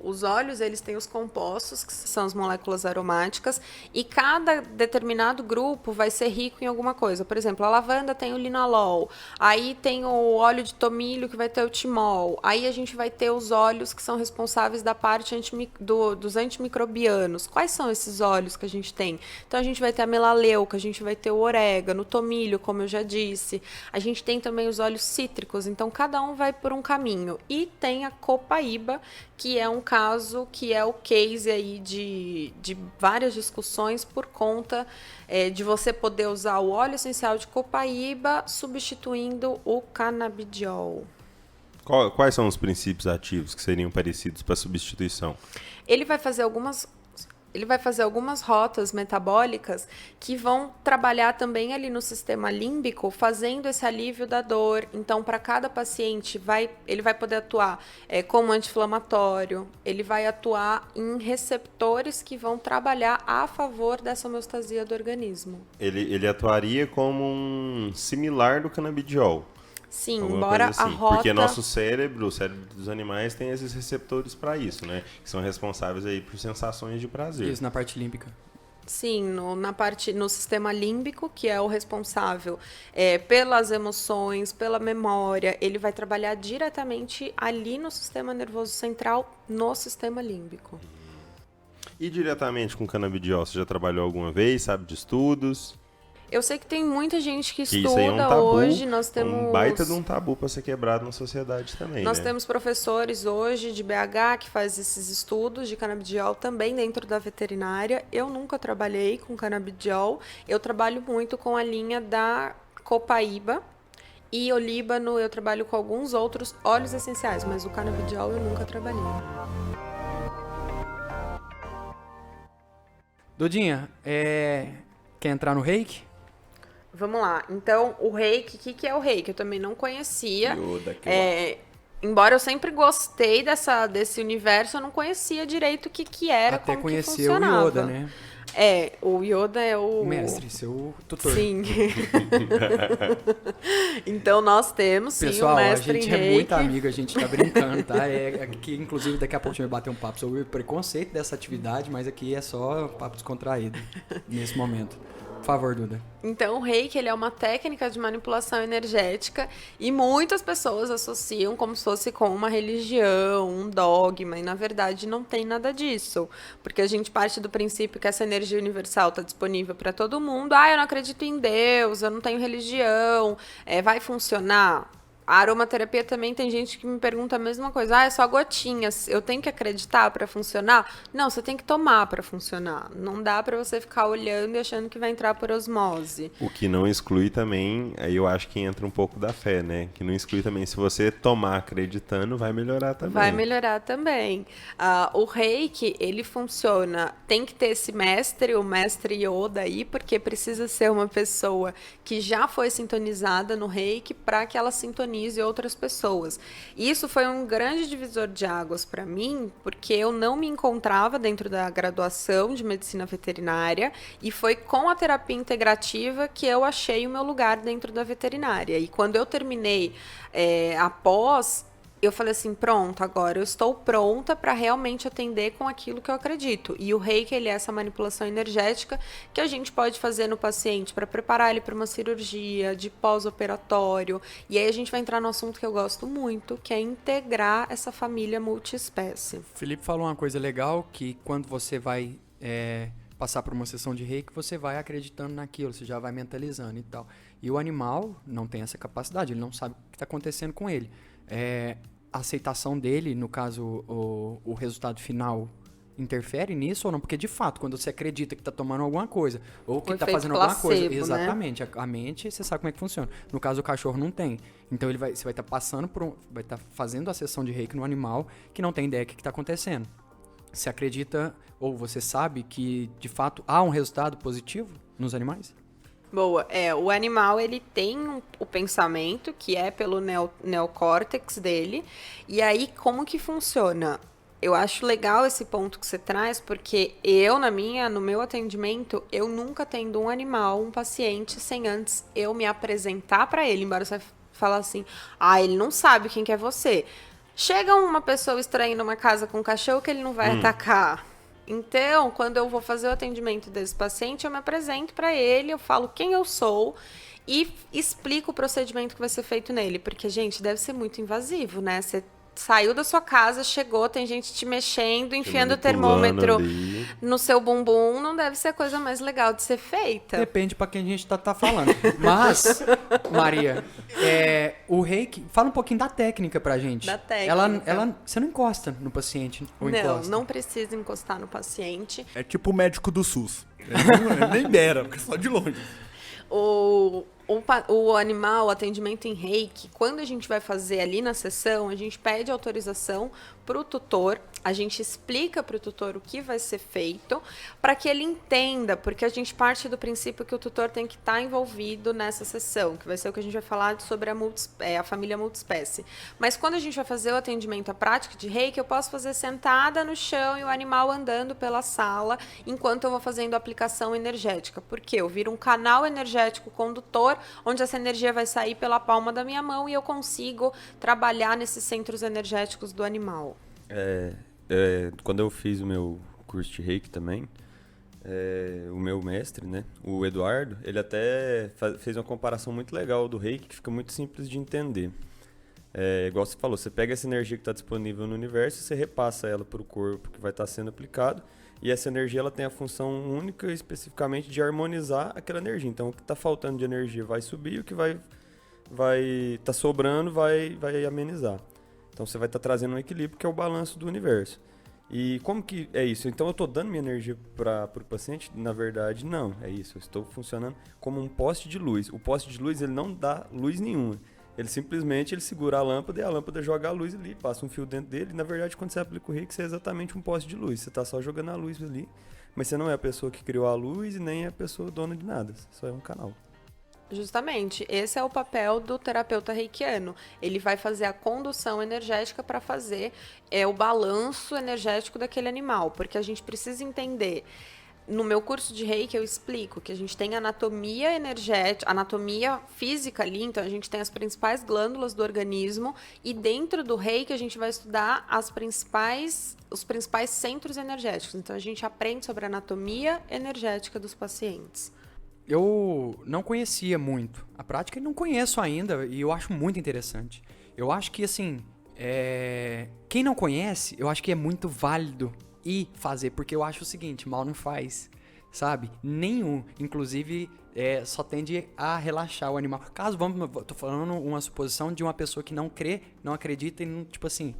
os óleos, eles têm os compostos, que são as moléculas aromáticas, e cada determinado grupo vai ser rico em alguma coisa. Por exemplo, a lavanda tem o linalol, aí tem o óleo de tomilho que vai ter o timol, aí a gente vai ter os óleos que são responsáveis da parte dos antimicrobianos. Quais são esses óleos que a gente tem? Então, a gente vai ter a melaleuca, a gente vai ter o orégano, o tomilho, como eu já disse. A gente tem também os óleos cítricos, então cada um vai por um caminho. E tem a copaíba, que é um caso que é o case aí de várias discussões por conta de você poder usar o óleo essencial de copaíba substituindo o canabidiol. Quais são os princípios ativos que seriam parecidos para substituição? Ele vai fazer algumas rotas metabólicas que vão trabalhar também ali no sistema límbico, fazendo esse alívio da dor. Então, para cada paciente, ele vai poder atuar como anti-inflamatório, ele vai atuar em receptores que vão trabalhar a favor dessa homeostasia do organismo. Ele atuaria como um similar do canabidiol. Sim, Alguma embora coisa assim. a rota... Porque nosso cérebro, o cérebro dos animais, tem esses receptores para isso, né? Que são responsáveis aí por sensações de prazer. Isso, na parte límbica. Sim, no sistema límbico, que é o responsável pelas emoções, pela memória, ele vai trabalhar diretamente ali no sistema nervoso central, no sistema límbico. E diretamente com canabidiol, você já trabalhou alguma vez, sabe de estudos? Eu sei que tem muita gente que isso aí é um estuda tabu, hoje, nós temos... um baita de um tabu para ser quebrado na sociedade também, Nós né? temos professores hoje de BH que faz esses estudos de canabidiol também dentro da veterinária. Eu nunca trabalhei com canabidiol, eu trabalho muito com a linha da copaíba e o líbano eu trabalho com alguns outros óleos essenciais, mas o canabidiol eu nunca trabalhei. Dudinha, quer entrar no reiki? Vamos lá. Então, o reiki, o que é o reiki? Eu também não conhecia. Yoda, que Embora eu sempre gostei desse universo, eu não conhecia direito o que era, Até como que conhecer o funcionava. Yoda, né? O Yoda é o... O mestre, seu tutor. Sim. Então, nós temos, sim, Pessoal, o a mestre em gente é reiki. muito amigo, a gente tá brincando, tá? Aqui, inclusive, daqui a pouco a gente vai bater um papo sobre o preconceito dessa atividade, mas aqui é só papo descontraído nesse momento. Por favor, Duda. Então, o reiki, ele é uma técnica de manipulação energética e muitas pessoas associam como se fosse com uma religião, um dogma, e na verdade não tem nada disso, porque a gente parte do princípio que essa energia universal está disponível para todo mundo. Eu não acredito em Deus, eu não tenho religião, vai funcionar? A aromaterapia também tem gente que me pergunta a mesma coisa. É só gotinhas. Eu tenho que acreditar para funcionar? Não, você tem que tomar para funcionar. Não dá para você ficar olhando e achando que vai entrar por osmose. O que não exclui também, aí eu acho que entra um pouco da fé, né? Que não exclui também, se você tomar acreditando, vai melhorar também. Vai melhorar também. O reiki, ele funciona. Tem que ter esse mestre, o mestre Yoda aí, porque precisa ser uma pessoa que já foi sintonizada no reiki para que ela sintonize outras pessoas. Isso foi um grande divisor de águas para mim, porque eu não me encontrava dentro da graduação de medicina veterinária e foi com a terapia integrativa que eu achei o meu lugar dentro da veterinária. E quando eu terminei após, eu falei assim, pronto, agora eu estou pronta para realmente atender com aquilo que eu acredito. E o reiki, ele é essa manipulação energética que a gente pode fazer no paciente para preparar ele para uma cirurgia, de pós-operatório. E aí a gente vai entrar no assunto que eu gosto muito, que é integrar essa família multiespécie. O Felipe falou uma coisa legal, que quando você vai passar por uma sessão de reiki, você vai acreditando naquilo, você já vai mentalizando e tal. E o animal não tem essa capacidade, ele não sabe o que está acontecendo com ele. A aceitação dele, no caso, o resultado final, interfere nisso ou não? Porque, de fato, quando você acredita que está tomando alguma coisa, ou que está fazendo alguma coisa, placebo, exatamente, né? A mente, você sabe como é que funciona. No caso, o cachorro não tem. Então, você vai estar passando vai estar fazendo a sessão de reiki no animal que não tem ideia do que está acontecendo. Você acredita, ou você sabe que, de fato, há um resultado positivo nos animais? Boa. O animal, ele tem o pensamento, que é pelo neocórtex dele. E aí, como que funciona? Eu acho legal esse ponto que você traz, porque no meu atendimento, eu nunca atendo um animal, um paciente, sem antes eu me apresentar para ele. Embora você fale assim, ele não sabe quem que é você. Chega uma pessoa estranha numa casa com um cachorro que ele não vai atacar. Então, quando eu vou fazer o atendimento desse paciente, eu me apresento para ele, eu falo quem eu sou e explico o procedimento que vai ser feito nele. Porque, gente, deve ser muito invasivo, né? Você saiu da sua casa, chegou, tem gente te mexendo, enfiando o termômetro ali no seu bumbum. Não deve ser a coisa mais legal de ser feita. Depende pra quem a gente tá falando. Mas, Maria, o reiki... Fala um pouquinho da técnica pra gente. Da técnica. Você não encosta no paciente? Ou encosta? Não precisa encostar no paciente. É tipo o médico do SUS. Ele nem dera, porque só de longe. O animal, o atendimento em reiki, quando a gente vai fazer ali na sessão, a gente pede autorização para o tutor, a gente explica para o tutor o que vai ser feito, para que ele entenda, porque a gente parte do princípio que o tutor tem que estar envolvido nessa sessão, que vai ser o que a gente vai falar sobre a família multiespécie. Mas quando a gente vai fazer o atendimento, a prática de reiki, eu posso fazer sentada no chão e o animal andando pela sala, enquanto eu vou fazendo a aplicação energética, porque eu viro um canal energético condutor, onde essa energia vai sair pela palma da minha mão e eu consigo trabalhar nesses centros energéticos do animal. Quando eu fiz o meu curso de reiki também, o meu mestre, né, o Eduardo, ele até fez uma comparação muito legal do reiki, que fica muito simples de entender. Igual você falou, você pega essa energia que está disponível no universo e você repassa ela para o corpo que vai estar sendo aplicado. E essa energia ela tem a função única especificamente de harmonizar aquela energia. Então o que está faltando de energia vai subir, o que vai tá sobrando vai amenizar. Então você vai estar trazendo um equilíbrio que é o balanço do universo. E como que é isso? Então eu estou dando minha energia para o paciente? Na verdade, não. É isso. Eu estou funcionando como um poste de luz. O poste de luz ele não dá luz nenhuma. Ele simplesmente segura a lâmpada e a lâmpada joga a luz ali, passa um fio dentro dele. E, na verdade, quando você aplica o reiki, você é exatamente um poste de luz. Você está só jogando a luz ali mas você não é a pessoa que criou a luz e nem é a pessoa dona de nada, você só é um canal. Justamente, esse é o papel do terapeuta reikiano. Ele vai fazer a condução energética para fazer o balanço energético daquele animal, porque a gente precisa entender. No meu curso de Reiki eu explico que a gente tem anatomia energética, anatomia física ali, então a gente tem as principais glândulas do organismo e dentro do Reiki a gente vai estudar os principais centros energéticos. Então a gente aprende sobre a anatomia energética dos pacientes. Eu não conhecia muito a prática e não conheço ainda, e eu acho muito interessante. Eu acho que, assim, quem não conhece, eu acho que é muito válido ir fazer, porque eu acho o seguinte, mal não faz, sabe? Nenhum, inclusive, só tende a relaxar o animal. Caso, tô falando uma suposição de uma pessoa que não crê, não acredita e, não, tipo assim,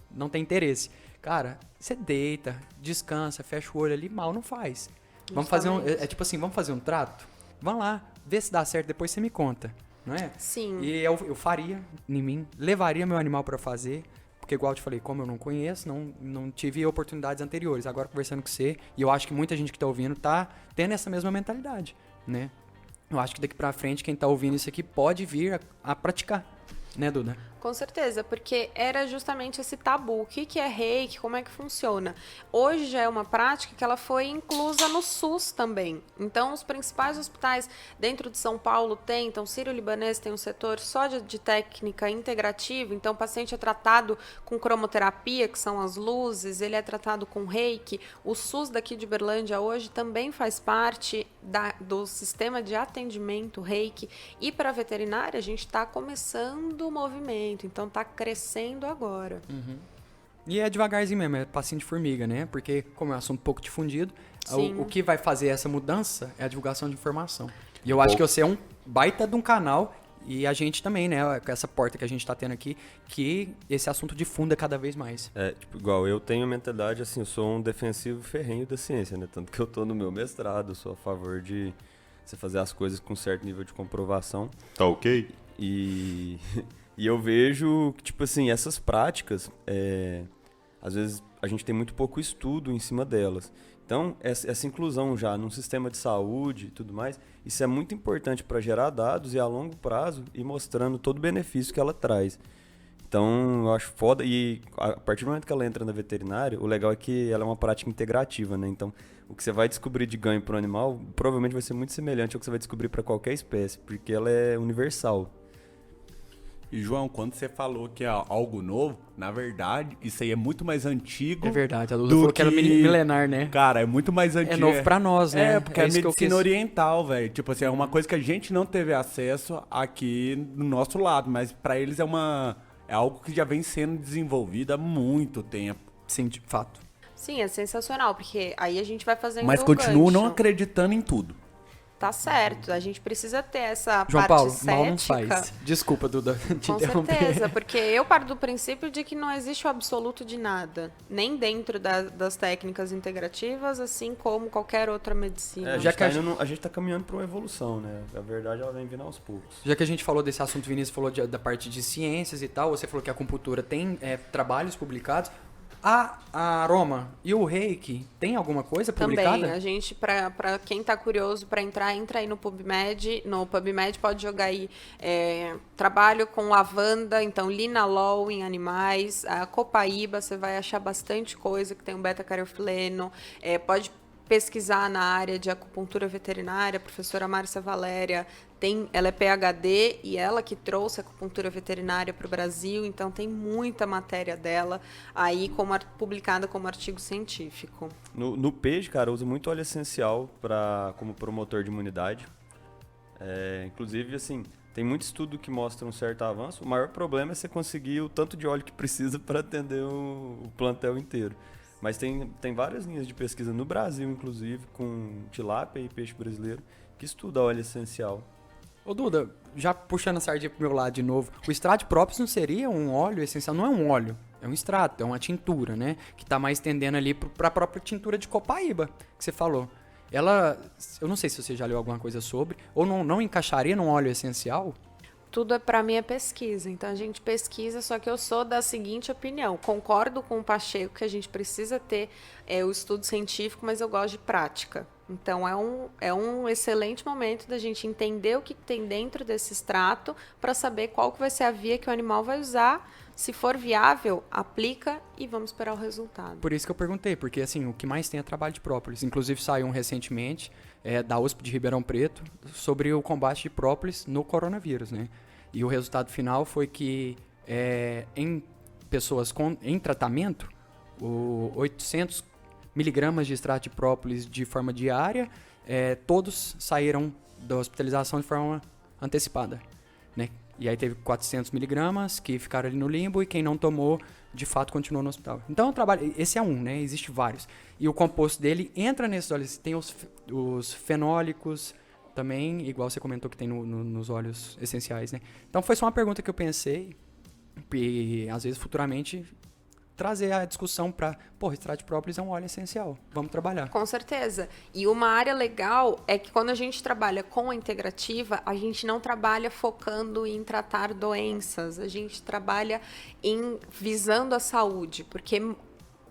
não tem interesse. Cara, você deita, descansa, fecha o olho ali, mal não faz. Vamos fazer tipo assim, vamos fazer um trato? Vamos lá, vê se dá certo, depois você me conta, não é? Sim. E eu faria em mim, levaria meu animal pra fazer, porque igual eu te falei, como eu não conheço, não tive oportunidades anteriores. Agora conversando com você, e eu acho que muita gente que tá ouvindo tá tendo essa mesma mentalidade, né? Eu acho que daqui pra frente, quem tá ouvindo isso aqui pode vir a praticar, né, Duda? Com certeza, porque era justamente esse tabu. O que é Reiki? Como é que funciona? Hoje já é uma prática que ela foi inclusa no SUS também. Então, os principais hospitais dentro de São Paulo tem, então, Sírio-Libanês tem um setor só de técnica integrativa. Então, o paciente é tratado com cromoterapia, que são as luzes, ele é tratado com Reiki. O SUS daqui de Uberlândia hoje também faz parte do sistema de atendimento Reiki. E para a veterinária, a gente está começando o movimento. Então tá crescendo agora. E é devagarzinho mesmo, é passinho de formiga, né? Porque como é um assunto pouco difundido, o que vai fazer essa mudança é a divulgação de informação. E eu acho que você é um baita de um canal e a gente também, né? Com essa porta que a gente tá tendo aqui, que esse assunto difunda cada vez mais. Tipo, igual eu tenho a mentalidade, assim, eu sou um defensivo ferrenho da ciência, né? Tanto que eu tô no meu mestrado, sou a favor de você fazer as coisas com certo nível de comprovação. Tá ok? E eu vejo que, tipo assim, essas práticas, às vezes a gente tem muito pouco estudo em cima delas. Então, essa inclusão já num sistema de saúde e tudo mais, isso é muito importante para gerar dados e a longo prazo ir mostrando todo o benefício que ela traz. Então, eu acho foda. E a partir do momento que ela entra na veterinária, o legal é que ela é uma prática integrativa, né? Então, o que você vai descobrir de ganho para o animal provavelmente vai ser muito semelhante ao que você vai descobrir para qualquer espécie, porque ela é universal. E, João, quando você falou que é algo novo, na verdade, isso aí é muito mais antigo. É verdade, a Duda falou que era milenar, né? Cara, é muito mais antigo. É novo pra nós, né? Porque é medicina oriental, velho. Tipo assim, é uma coisa que a gente não teve acesso aqui no nosso lado, mas pra eles é algo que já vem sendo desenvolvido há muito tempo. Sim, de fato. Sim, é sensacional, porque aí a gente vai fazendo Mas continuo não acreditando em tudo. Tá certo, a gente precisa ter essa João parte Paulo, cética. mal não faz. Desculpa, Duda, te Com interromper. certeza, porque eu paro do princípio de que não existe o absoluto de nada, nem dentro das técnicas integrativas, assim como qualquer outra medicina. A gente tá caminhando para uma evolução, né? A verdade, ela vem vindo aos poucos. Já que a gente falou desse assunto, Vinícius falou da parte de ciências e tal, você falou que a acupuntura tem trabalhos publicados. A Aroma e o Reiki tem alguma coisa publicada? Também, a gente, pra quem tá curioso pra entrar, entra aí no PubMed. No PubMed pode jogar aí trabalho com lavanda, então linalol em animais, a copaíba, você vai achar bastante coisa que tem um beta-caroteno. Pode pesquisar na área de acupuntura veterinária, a professora Márcia Valéria ela é PhD e ela que trouxe a acupuntura veterinária para o Brasil, então tem muita matéria dela aí publicada como artigo científico. No peixe, cara, usa muito óleo essencial como promotor de imunidade. Inclusive, assim, tem muito estudo que mostra um certo avanço. O maior problema é você conseguir o tanto de óleo que precisa para atender o plantel inteiro. Mas tem várias linhas de pesquisa no Brasil, inclusive, com tilápia e peixe brasileiro, que estuda óleo essencial. Ô Duda, já puxando a sardinha pro meu lado de novo, o extrato próprio não seria um óleo essencial? Não é um óleo, é um extrato, é uma tintura, né? Que tá mais tendendo ali pra própria tintura de copaíba, que você falou. Ela, eu não sei se você já leu alguma coisa sobre, ou não encaixaria num óleo essencial? tudo para mim é pesquisa. Então a gente pesquisa, só que eu sou da seguinte opinião. Concordo com o Pacheco que a gente precisa ter o estudo científico, mas eu gosto de prática. Então é um excelente momento da gente entender o que tem dentro desse extrato para saber qual que vai ser a via que o animal vai usar. Se for viável, aplica e vamos esperar o resultado. Por isso que eu perguntei, porque assim, o que mais tem é trabalho de própolis. Inclusive saiu um recentemente da USP de Ribeirão Preto sobre o combate de própolis no coronavírus, né? E o resultado final foi que em pessoas em tratamento, 800 miligramas de extrato de própolis de forma diária, todos saíram da hospitalização de forma antecipada, né? E aí teve 400 miligramas que ficaram ali no limbo e quem não tomou, de fato, continuou no hospital. Então, o trabalho, esse é um, né? Existe vários. E o composto dele entra nesses óleos. Tem os fenólicos também, igual você comentou que tem nos óleos essenciais, né? Então, foi só uma pergunta que eu pensei e, às vezes, futuramente trazer a discussão para, extrato de própolis é um óleo essencial, vamos trabalhar. Com certeza. E uma área legal é que quando a gente trabalha com a integrativa, a gente não trabalha focando em tratar doenças, a gente trabalha visando a saúde, porque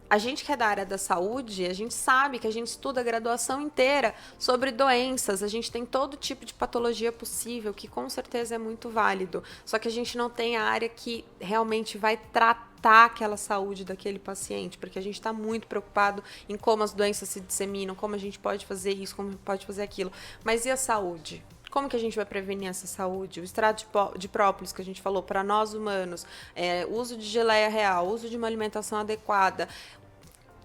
a gente que é da área da saúde, a gente sabe que a gente estuda a graduação inteira sobre doenças, a gente tem todo tipo de patologia possível, que com certeza é muito válido, só que a gente não tem a área que realmente vai tratar aquela saúde daquele paciente, porque a gente está muito preocupado em como as doenças se disseminam, como a gente pode fazer isso, como pode fazer aquilo. Mas e a saúde? Como que a gente vai prevenir essa saúde? O extrato de própolis que a gente falou para nós humanos, uso de geleia real, uso de uma alimentação adequada,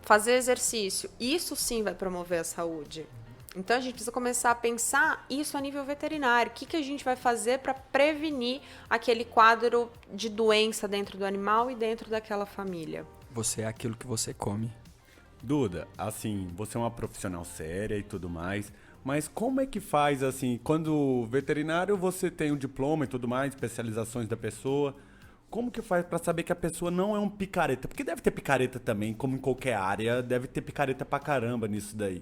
fazer exercício, isso sim vai promover a saúde. Então, a gente precisa começar a pensar isso a nível veterinário. O que a gente vai fazer para prevenir aquele quadro de doença dentro do animal e dentro daquela família? Você é aquilo que você come. Duda, assim, você é uma profissional séria e tudo mais, mas como é que faz, assim, quando veterinário você tem um diploma e tudo mais, especializações da pessoa, como que faz para saber que a pessoa não é um picareta? Porque deve ter picareta também, como em qualquer área, deve ter picareta pra caramba nisso daí.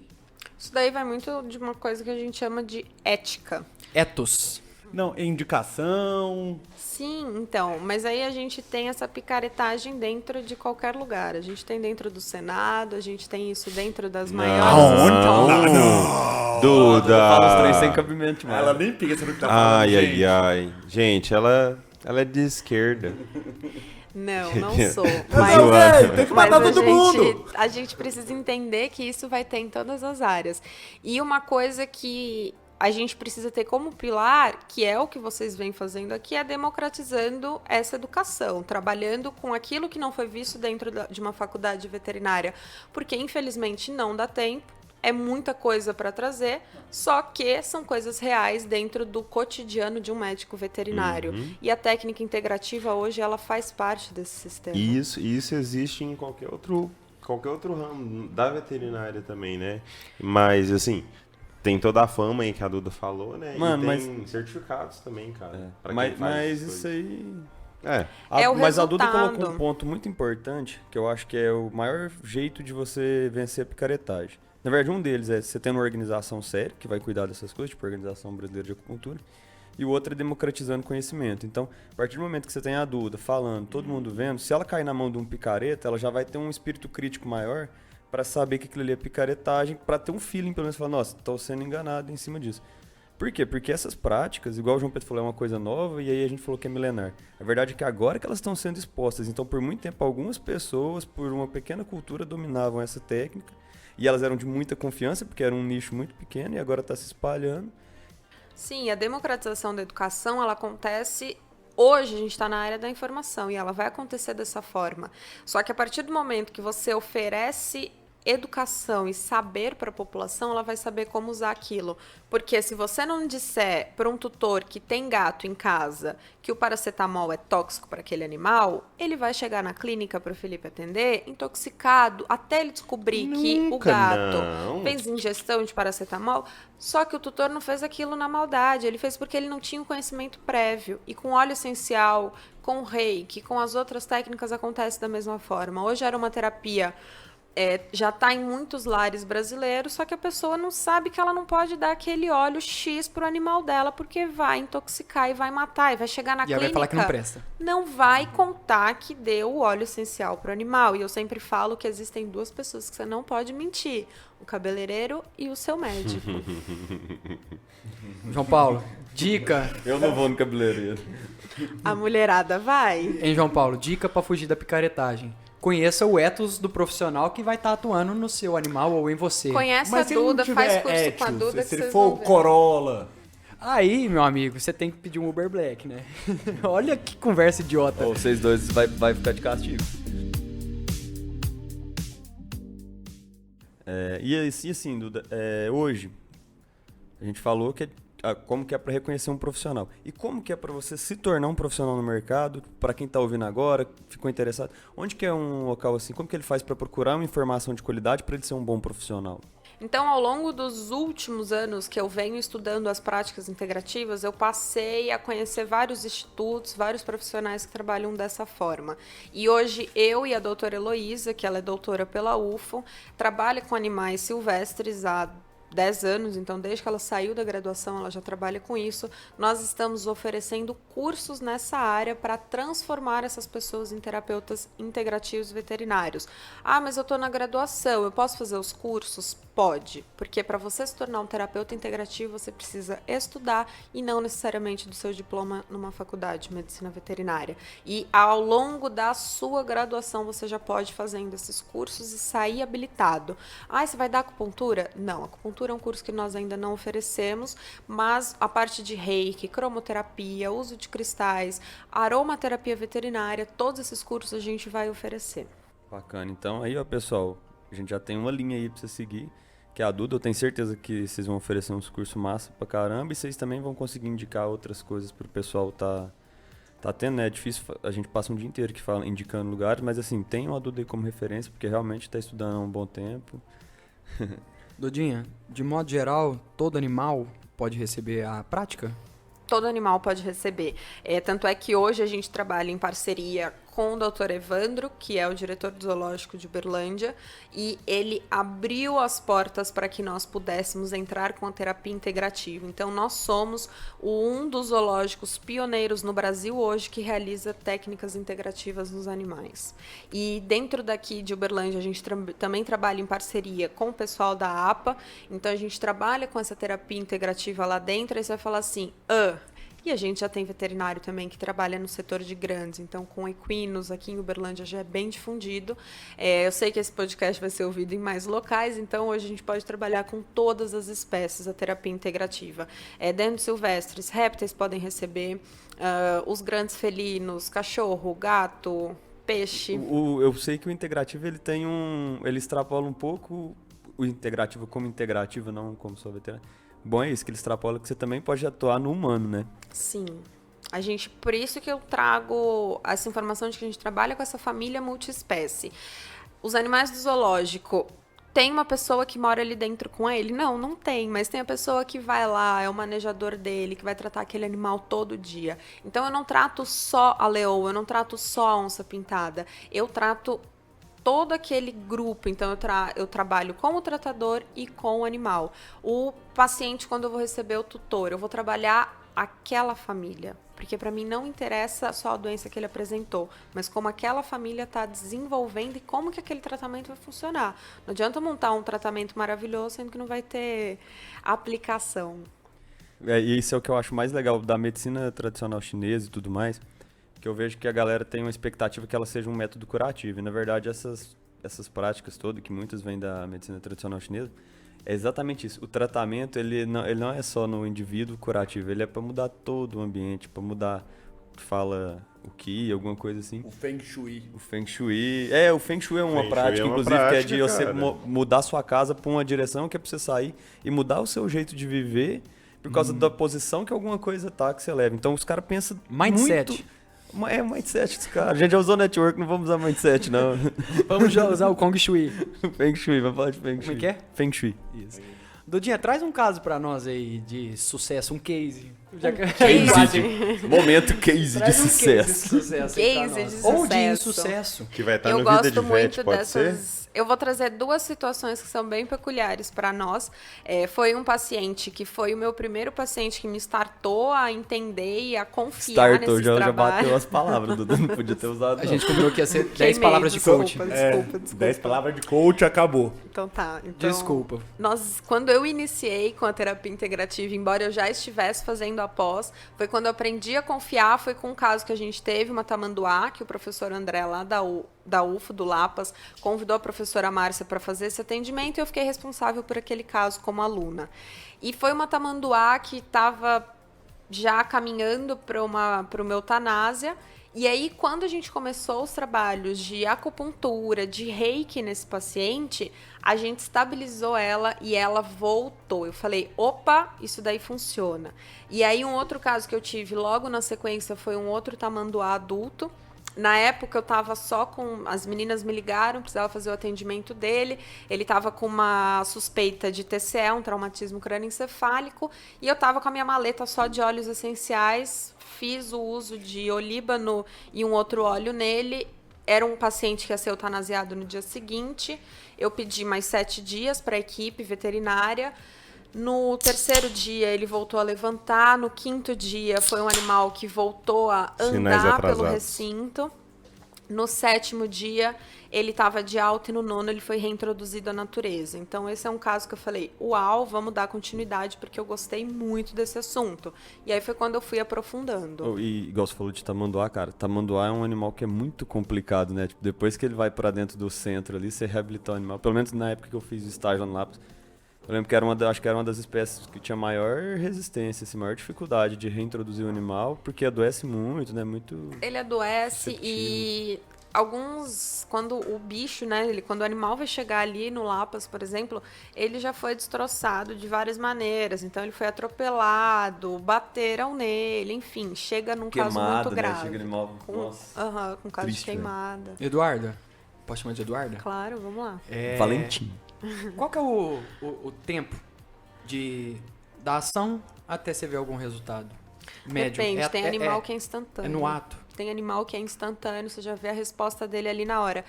Isso daí vai muito de uma coisa que a gente chama de ética. Ethos. Não, indicação. Sim, então, mas aí a gente tem essa picaretagem dentro de qualquer lugar. A gente tem dentro do Senado, a gente tem isso dentro das maiores... Não. Duda. Fala os três sem cabimento, mano. Ela nem pensa no que tá falando, Ai, gente. ai. Gente, ela é de esquerda. Não sou. Mas tem que matar todo mundo. A gente precisa entender que isso vai ter em todas as áreas. E uma coisa que a gente precisa ter como pilar, que é o que vocês vêm fazendo aqui, é democratizando essa educação, trabalhando com aquilo que não foi visto dentro de uma faculdade veterinária, porque infelizmente não dá tempo. É muita coisa para trazer, só que são coisas reais dentro do cotidiano de um médico veterinário. E a técnica integrativa hoje, ela faz parte desse sistema. Isso existe em qualquer outro ramo da veterinária também, né? Mas, assim, tem toda a fama aí que a Duda falou, né? Mano, e tem certificados também, cara. pra quem faz Mas essas isso coisas. aí... É o mas a Duda resultado. colocou um ponto muito importante, que eu acho que é o maior jeito de você vencer a picaretagem. Na verdade, um deles é você tendo uma organização séria, que vai cuidar dessas coisas, tipo a Organização Brasileira de Aquicultura, e o outro é democratizando conhecimento. Então, a partir do momento que você tem a Duda falando, todo mundo vendo, se ela cair na mão de um picareta, ela já vai ter um espírito crítico maior para saber que aquilo ali é picaretagem, para ter um feeling, pelo menos, falar, nossa, estou sendo enganado em cima disso. Por quê? Porque essas práticas, igual o João Pedro falou, é uma coisa nova e aí a gente falou que é milenar. A verdade é que agora que elas estão sendo expostas, então por muito tempo algumas pessoas, por uma pequena cultura, dominavam essa técnica e elas eram de muita confiança, porque era um nicho muito pequeno e agora está se espalhando. Sim, a democratização da educação, ela acontece... Hoje a gente está na área da informação e ela vai acontecer dessa forma. Só que a partir do momento que você oferece educação e saber para a população, ela vai saber como usar aquilo. Porque se você não disser para um tutor que tem gato em casa que o paracetamol é tóxico para aquele animal, ele vai chegar na clínica para o Felipe atender intoxicado até ele descobrir que o gato fez ingestão de paracetamol. Só que o tutor não fez aquilo na maldade, ele fez porque ele não tinha um conhecimento prévio. E com óleo essencial, com reiki, com as outras técnicas acontece da mesma forma. Hoje era uma terapia já está em muitos lares brasileiros, só que a pessoa não sabe que ela não pode dar aquele óleo X pro animal dela, porque vai intoxicar e vai matar, e vai chegar na clínica... vai falar que não presta. Não vai contar que deu o óleo essencial pro animal. E eu sempre falo que existem 2 pessoas que você não pode mentir. O cabeleireiro e o seu médico. João Paulo, dica. Eu não vou no cabeleireiro. A mulherada vai. Hein, João Paulo, dica pra fugir da picaretagem. Conheça o ethos do profissional que vai estar atuando no seu animal ou em você. Conhece Mas a se ele não Duda, tiver faz curso étios, com a Duda que se ele vocês for vão o ver. Corolla... Aí, meu amigo, você tem que pedir um Uber Black, né? Olha que conversa idiota. Ou vocês dois vai ficar de castigo. E assim, Duda, hoje a gente falou que como que é para reconhecer um profissional. E como que é para você se tornar um profissional no mercado? Para quem está ouvindo agora, ficou interessado, onde que é um local assim? Como que ele faz para procurar uma informação de qualidade para ele ser um bom profissional? Então, ao longo dos últimos anos que eu venho estudando as práticas integrativas, eu passei a conhecer vários institutos, vários profissionais que trabalham dessa forma. E hoje, eu e a doutora Heloísa, que ela é doutora pela UFO, trabalha com animais silvestres há 10 anos, então desde que ela saiu da graduação, ela já trabalha com isso. Nós estamos oferecendo cursos nessa área para transformar essas pessoas em terapeutas integrativos veterinários. Ah, mas eu estou na graduação, eu posso fazer os cursos? Pode, porque para você se tornar um terapeuta integrativo, você precisa estudar e não necessariamente do seu diploma numa faculdade de medicina veterinária. E ao longo da sua graduação, você já pode ir fazendo esses cursos e sair habilitado. Ah, você vai dar acupuntura? Não, acupuntura é um curso que nós ainda não oferecemos, mas a parte de reiki, cromoterapia, uso de cristais, aromaterapia veterinária, todos esses cursos a gente vai oferecer. Bacana. Então aí, ó, pessoal, a gente já tem uma linha aí para você seguir, que é a Duda. Eu tenho certeza que vocês vão oferecer uns cursos massa pra caramba e vocês também vão conseguir indicar outras coisas pro pessoal tá tendo, né? É difícil, a gente passa um dia inteiro que fala, indicando lugares, mas assim, tenham a Duda aí como referência, porque realmente tá estudando há um bom tempo. Dudinha, de modo geral, todo animal pode receber a prática? Todo animal pode receber. Tanto é que hoje a gente trabalha em parceria com o Dr. Evandro, que é o diretor do zoológico de Uberlândia, e ele abriu as portas para que nós pudéssemos entrar com a terapia integrativa. Então, nós somos um dos zoológicos pioneiros no Brasil hoje que realiza técnicas integrativas nos animais. E dentro daqui de Uberlândia, a gente também trabalha em parceria com o pessoal da APA, então a gente trabalha com essa terapia integrativa lá dentro, e você vai falar assim, e a gente já tem veterinário também que trabalha no setor de grandes, então com equinos aqui em Uberlândia já é bem difundido. Eu sei que esse podcast vai ser ouvido em mais locais, então hoje a gente pode trabalhar com todas as espécies a terapia integrativa. Dentro silvestres, répteis podem receber, os grandes felinos, cachorro, gato, peixe. Eu sei que o integrativo ele extrapola um pouco o integrativo como integrativo, não como só veterinário. Bom, é isso, que ele extrapola que você também pode atuar no humano, né? Sim. Por isso que eu trago essa informação de que a gente trabalha com essa família multiespécie. Os animais do zoológico, tem uma pessoa que mora ali dentro com ele? Não tem, mas tem a pessoa que vai lá, é o manejador dele, que vai tratar aquele animal todo dia. Então eu não trato só a leoa, eu não trato só a onça pintada, eu trato todo aquele grupo. Então eu trabalho com o tratador e com o animal. O paciente, quando eu vou receber o tutor, eu vou trabalhar aquela família, porque para mim não interessa só a doença que ele apresentou, mas como aquela família está desenvolvendo e como que aquele tratamento vai funcionar. Não adianta montar um tratamento maravilhoso sendo que não vai ter aplicação. E isso é o que eu acho mais legal da medicina tradicional chinesa e tudo mais, que eu vejo que a galera tem uma expectativa que ela seja um método curativo. E, na verdade, essas práticas todas, que muitas vêm da medicina tradicional chinesa, é exatamente isso. O tratamento, ele não é só no indivíduo curativo, ele é para mudar todo o ambiente, para mudar, fala o Qi, alguma coisa assim. O Feng Shui. O Feng Shui. O Feng Shui é uma Feng Shui prática, é uma inclusive, prática, que é de você cara. mudar sua casa para uma direção que é para você sair e mudar o seu jeito de viver por causa da posição que alguma coisa tá que você leva. Então, os caras pensam Mindset. muito... mindset dos caras. A gente já usou network, não vamos usar mindset, não. Vamos já usar o Kong Shui. Feng Shui, vamos falar de Feng Shui. Como é que é? Feng Shui. Isso. Dudinha, traz um caso pra nós aí de sucesso, um case. Momento case de Traz um sucesso. case de sucesso aí pra Case nós. de Ou de sucesso. insucesso. Que vai estar Eu no Vida gosto de Vet, muito pode ser? dessas. Eu vou trazer 2 situações que são bem peculiares para nós. Foi um paciente que foi o meu primeiro paciente que me startou a entender e a confiar nesses já trabalhos. bateu as palavras, Duda, não podia ter usado. A gente combinou que ia ser 10 Queimei, palavras de coach. desculpa. 10 palavras de coach, acabou. Então tá. Então, Desculpa. Quando eu iniciei com a terapia integrativa, embora eu já estivesse fazendo a pós, foi quando eu aprendi a confiar, foi com um caso que a gente teve, uma tamanduá, que o professor André lá da UFO, do Lapas, convidou a professora Márcia para fazer esse atendimento e eu fiquei responsável por aquele caso como aluna. E foi uma tamanduá que estava já caminhando para uma eutanásia. E aí, quando a gente começou os trabalhos de acupuntura, de reiki nesse paciente, a gente estabilizou ela e ela voltou. Eu falei, opa, isso daí funciona. E aí, um outro caso que eu tive logo na sequência foi um outro tamanduá adulto. Na época, eu estava só com... As meninas me ligaram, precisava fazer o atendimento dele. Ele estava com uma suspeita de TCE, um traumatismo crânioencefálico. E eu estava com a minha maleta só de óleos essenciais. Fiz o uso de olíbano e um outro óleo nele. Era um paciente que ia ser eutanasiado no dia seguinte. Eu pedi mais 7 dias para a equipe veterinária. No 3º dia, ele voltou a levantar. No 5º dia, foi um animal que voltou a andar pelo recinto. No 7º dia, ele estava de alta e no 9º ele foi reintroduzido à natureza. Então, esse é um caso que eu falei, uau, vamos dar continuidade, porque eu gostei muito desse assunto. E aí foi quando eu fui aprofundando. E igual você falou de tamanduá, cara, tamanduá é um animal que é muito complicado, né? Tipo, depois que ele vai pra dentro do centro ali, você reabilitar o animal. Pelo menos na época que eu fiz o estágio lá no Lápis, eu lembro que acho que era uma das espécies que tinha maior resistência, assim, maior dificuldade de reintroduzir o animal, porque adoece muito, né? Muito. Ele adoece receptivo. E alguns, quando o bicho, né, quando o animal vai chegar ali no Lapas, por exemplo, ele já foi destroçado de várias maneiras. Então ele foi atropelado, bateram nele, enfim, chega num caso muito grave. Né? Chega animal, nossa. Com caso Triste, de queimada. Eduarda, posso chamar de Eduarda? Claro, vamos lá. Valentim. Qual que é o tempo da ação até você ver algum resultado? Médio. Depende, tem animal que é instantâneo. É no ato. Tem animal que é instantâneo, você já vê a resposta dele ali na hora.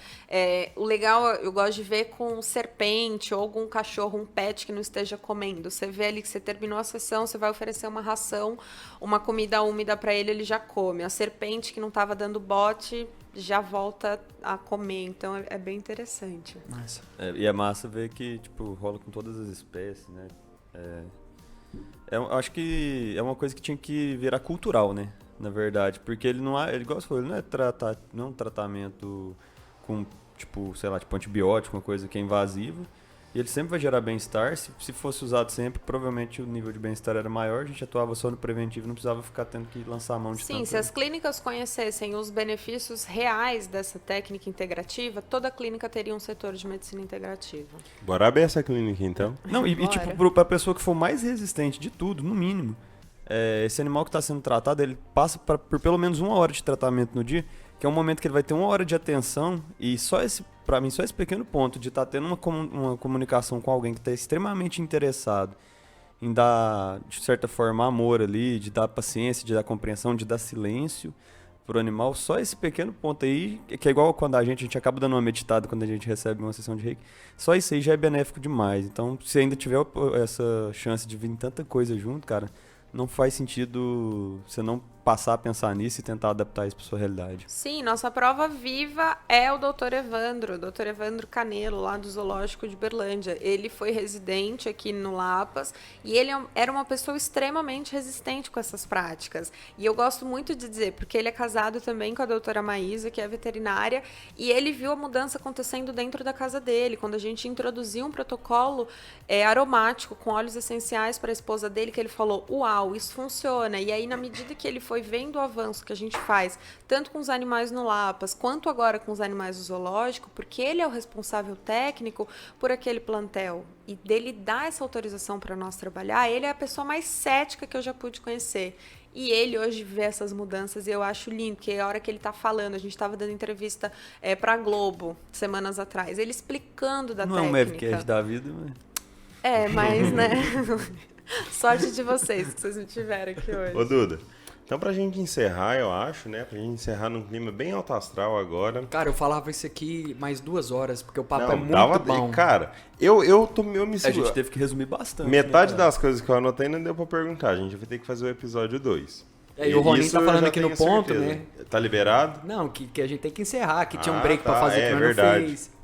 O legal, eu gosto de ver com serpente ou algum cachorro, um pet que não esteja comendo. Você vê ali que você terminou a sessão, você vai oferecer uma ração, uma comida úmida para ele, ele já come. A serpente que não estava dando bote já volta a comer, então é bem interessante. Nossa. E é massa ver que, tipo, rola com todas as espécies, né? Acho que é uma coisa que tinha que virar cultural, né? Na verdade, porque ele não é, ele igual você falou, ele não é um tratamento com, tipo, sei lá, tipo antibiótico, uma coisa que é invasiva. E ele sempre vai gerar bem-estar. Se fosse usado sempre, provavelmente o nível de bem-estar era maior. A gente atuava só no preventivo, não precisava ficar tendo que lançar a mão de tanto. Sim, se as clínicas conhecessem os benefícios reais dessa técnica integrativa, toda clínica teria um setor de medicina integrativa. Bora abrir essa clínica, então. Não, e tipo, pra pessoa que for mais resistente de tudo, no mínimo, esse animal que está sendo tratado, ele passa por pelo menos 1 hora de tratamento no dia, que é um momento que ele vai ter 1 hora de atenção, e para mim, só esse pequeno ponto de estar tendo uma comunicação com alguém que está extremamente interessado em dar, de certa forma, amor ali, de dar paciência, de dar compreensão, de dar silêncio pro animal, só esse pequeno ponto aí, que é igual quando a gente acaba dando uma meditada quando a gente recebe uma sessão de reiki, só isso aí já é benéfico demais. Então, se ainda tiver essa chance de vir tanta coisa junto, cara, não faz sentido você não passar a pensar nisso e tentar adaptar isso para sua realidade. Sim, nossa prova viva é o Dr. Evandro Canelo, lá do Zoológico de Berlândia. Ele foi residente aqui no Lapas e ele era uma pessoa extremamente resistente com essas práticas. E eu gosto muito de dizer, porque ele é casado também com a doutora Maísa, que é veterinária, e ele viu a mudança acontecendo dentro da casa dele, quando a gente introduziu um protocolo aromático com óleos essenciais para a esposa dele, que ele falou, uau, isso funciona. E aí, na medida que ele foi vendo o avanço que a gente faz, tanto com os animais no Lapas, quanto agora com os animais do zoológico, porque ele é o responsável técnico por aquele plantel, e dele dar essa autorização para nós trabalhar, ele é a pessoa mais cética que eu já pude conhecer. E ele hoje vê essas mudanças e eu acho lindo, porque a hora que ele está falando, a gente estava dando entrevista para a Globo, semanas atrás, ele explicando da técnica. Não é um Mavcast da vida, mas... mas, né... Sorte de vocês, que vocês me tiveram aqui hoje. Ô, Duda, Então, pra gente encerrar, eu acho, né? Pra gente encerrar num clima bem alto astral agora. Cara, eu falava isso aqui mais 2 horas, porque o papo Não, é muito bom. Cara, eu me A seguro. gente teve que resumir bastante. Metade né, cara? das coisas que eu anotei não deu pra perguntar. A gente vai ter que fazer o episódio 2. E o Ronin Isso tá eu falando já aqui no tenho ponto, certeza. né? Tá liberado? Não, que a gente tem que encerrar, que tinha um Ah, break pra tá, fazer é que nós verdade. não fez.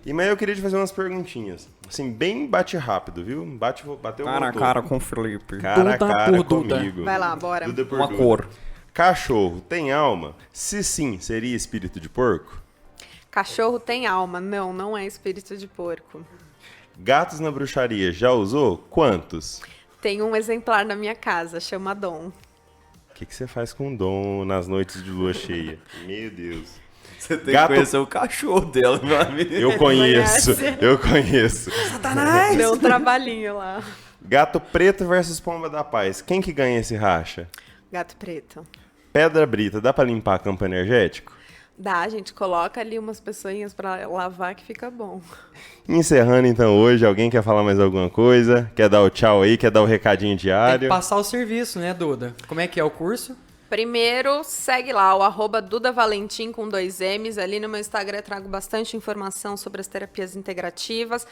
Mas eu queria te fazer umas perguntinhas. Assim, bem bate rápido, viu? Bateu o motor. com o Felipe. Cara a Duda cara por Duda. comigo. Vai lá, bora. Duda por Uma Duda. cor. Cachorro tem alma? Se sim, seria espírito de porco? Cachorro tem alma. Não, não é espírito de porco. Gatos na bruxaria, já usou? Quantos? Tem um exemplar na minha casa, chama Dom. O que você faz com o Dom nas noites de lua cheia? Meu Deus. Você tem Gato- que conhecer o cachorro dela, meu amigo. Eu conheço, eu conheço. Deu um trabalhinho lá. Gato preto versus pomba da paz. Quem que ganha esse racha? Gato preto. Pedra brita, dá pra limpar campo energético? Dá, a gente coloca ali umas pessoinhas pra lavar que fica bom. Encerrando então hoje, alguém quer falar mais alguma coisa? Quer dar o tchau aí? Quer dar o recadinho Tem que diário? passar o serviço, né, Duda? Como é que é o curso? Primeiro, segue lá o @DudaValentim com 2 M's. Ali no meu Instagram eu trago bastante informação sobre as terapias integrativas.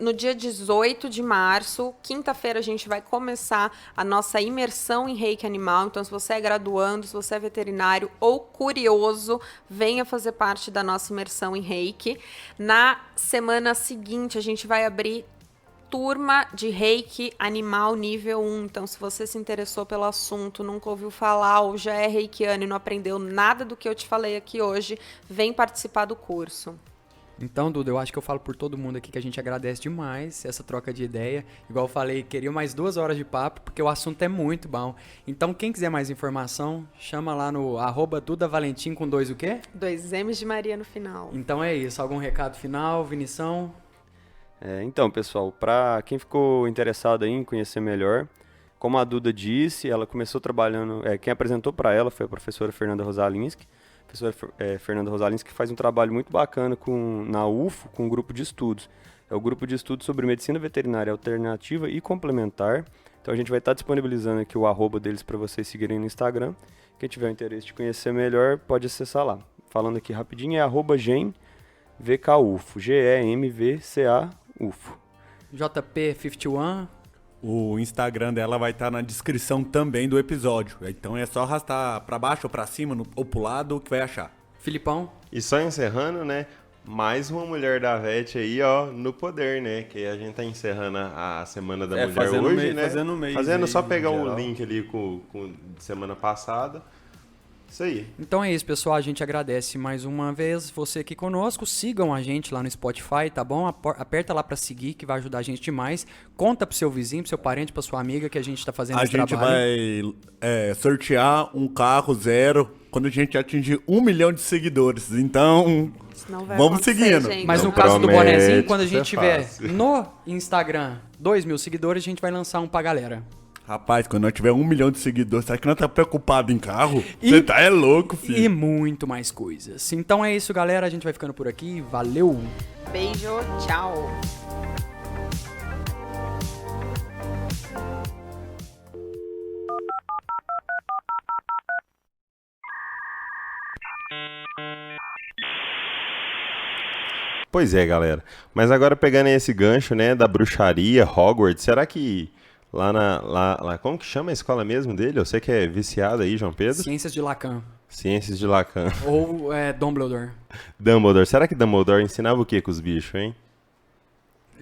No dia 18 de março, quinta-feira, a gente vai começar a nossa imersão em Reiki Animal. Então, se você é graduando, se você é veterinário ou curioso, venha fazer parte da nossa imersão em Reiki. Na semana seguinte, a gente vai abrir turma de Reiki Animal nível 1. Então, se você se interessou pelo assunto, nunca ouviu falar ou já é reikiano e não aprendeu nada do que eu te falei aqui hoje, vem participar do curso. Então, Duda, eu acho que eu falo por todo mundo aqui que a gente agradece demais essa troca de ideia. Igual eu falei, queria mais 2 horas de papo, porque o assunto é muito bom. Então, quem quiser mais informação, chama lá no @DudaValentim com 2 o quê? 2 M's de Maria no final. Então é isso. Algum recado final, Vinição? Então, pessoal, para quem ficou interessado em conhecer melhor, como a Duda disse, ela começou trabalhando, quem apresentou para ela foi a professora Fernanda Rosalinski. A professora Fernanda Rosalinski faz um trabalho muito bacana na UFO, com um grupo de estudos. É o grupo de estudos sobre medicina veterinária alternativa e complementar. Então a gente vai estar disponibilizando aqui o @, deles para vocês seguirem no Instagram. Quem tiver interesse de conhecer melhor, pode acessar lá. Falando aqui rapidinho, é @GemVKUFO, GEMVCA UFO. JP51. O Instagram dela vai estar na descrição também do episódio. Então é só arrastar pra baixo ou pra cima ou pro lado que vai achar. Filipão. E só encerrando, né? Mais uma mulher da VET aí, ó, no poder, né? Que a gente tá encerrando a Semana da Mulher fazendo hoje, mês- né? fazendo mês Fazendo aí, só no pegar o geral. link ali com semana passada. Isso aí. Então é isso, pessoal. A gente agradece mais uma vez você aqui conosco. Sigam a gente lá no Spotify, tá bom? Aperta lá pra seguir, que vai ajudar a gente demais. Conta pro seu vizinho, pro seu parente, pra sua amiga que a gente tá fazendo A esse gente trabalho. vai sortear um carro 0 quando a gente atingir 1 milhão de seguidores. Então, Senão vai vamos acontecer, seguindo. gente. Mas Não no caso do promete, bonezinho, quando a isso é gente tiver fácil. no Instagram 2.000 seguidores, a gente vai lançar um pra galera. Rapaz, quando nós tiver 1 milhão de seguidores, será que nós tá preocupado em carro? E- Você tá louco, filho. E muito mais coisas. Então é isso, galera. A gente vai ficando por aqui. Valeu! Beijo, tchau. Pois é, galera. Mas agora pegando esse gancho, né, da bruxaria, Hogwarts, será que lá como que chama a escola mesmo dele? Eu sei que é viciado aí, João Pedro. Ciências de Lacan. Ciências de Lacan. Ou Dumbledore. Dumbledore. Será que Dumbledore ensinava o que com os bichos, hein?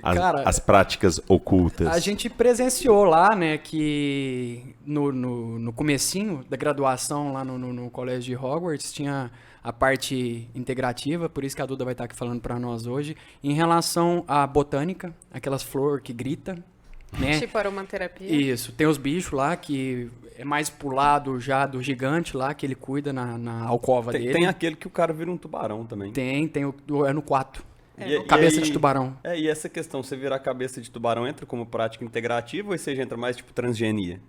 Cara, As práticas ocultas. A gente presenciou lá, né, que no comecinho da graduação lá no colégio de Hogwarts tinha a parte integrativa, por isso que a Duda vai estar aqui falando para nós hoje, em relação à botânica, aquelas flores que grita, né? Tipo aromaterapia. Isso, tem os bichos lá que é mais pro lado já do gigante lá, que ele cuida na alcova dele. Tem aquele que o cara vira um tubarão também. Tem é no 4. E- Cabeça e de aí- tubarão. E essa questão, você virar a cabeça de tubarão entra como prática integrativa ou você entra mais tipo transgenia?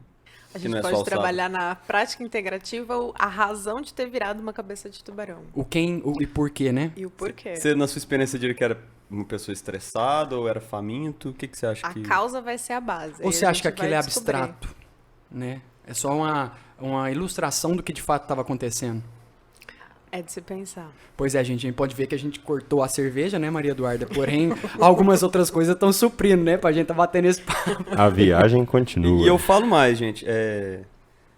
A que gente não é só pode o trabalhar na prática integrativa a razão de ter virado uma cabeça de tubarão. O quem e por quê, né? E o porquê. Você, na sua experiência, diria que era uma pessoa estressada ou era faminto? O que você acha A que... causa vai ser a base. Ou aí você a acha que gente vai aquilo é descobrir. abstrato, né? É só uma ilustração do que de fato estava acontecendo. É de se pensar. Pois é, gente, a gente pode ver que a gente cortou a cerveja, né, Maria Eduarda? Porém, algumas outras coisas estão suprindo, né, pra gente tá batendo esse papo. A viagem continua. E eu falo mais, gente.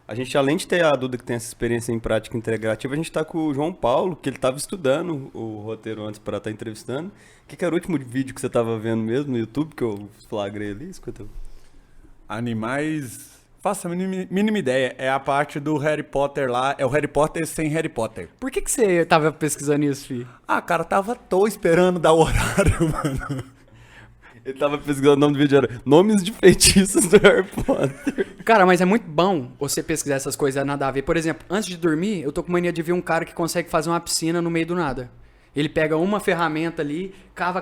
A gente, além de ter a Duda que tem essa experiência em prática integrativa, a gente tá com o João Paulo, que ele tava estudando o roteiro antes para estar entrevistando. O que era o último vídeo que você tava vendo mesmo no YouTube, que eu flagrei ali? Escuta. Animais... Faça a mínima ideia. É a parte do Harry Potter lá. É o Harry Potter sem Harry Potter. Por que você tava pesquisando isso, filho? Ah, cara, tava esperando dar o horário, mano. Ele tava pesquisando o nome do vídeo, era Nomes de Feitiços do Harry Potter. Cara, mas é muito bom você pesquisar essas coisas nada a ver. Por exemplo, antes de dormir, eu tô com mania de ver um cara que consegue fazer uma piscina no meio do nada. Ele pega uma ferramenta ali, cava,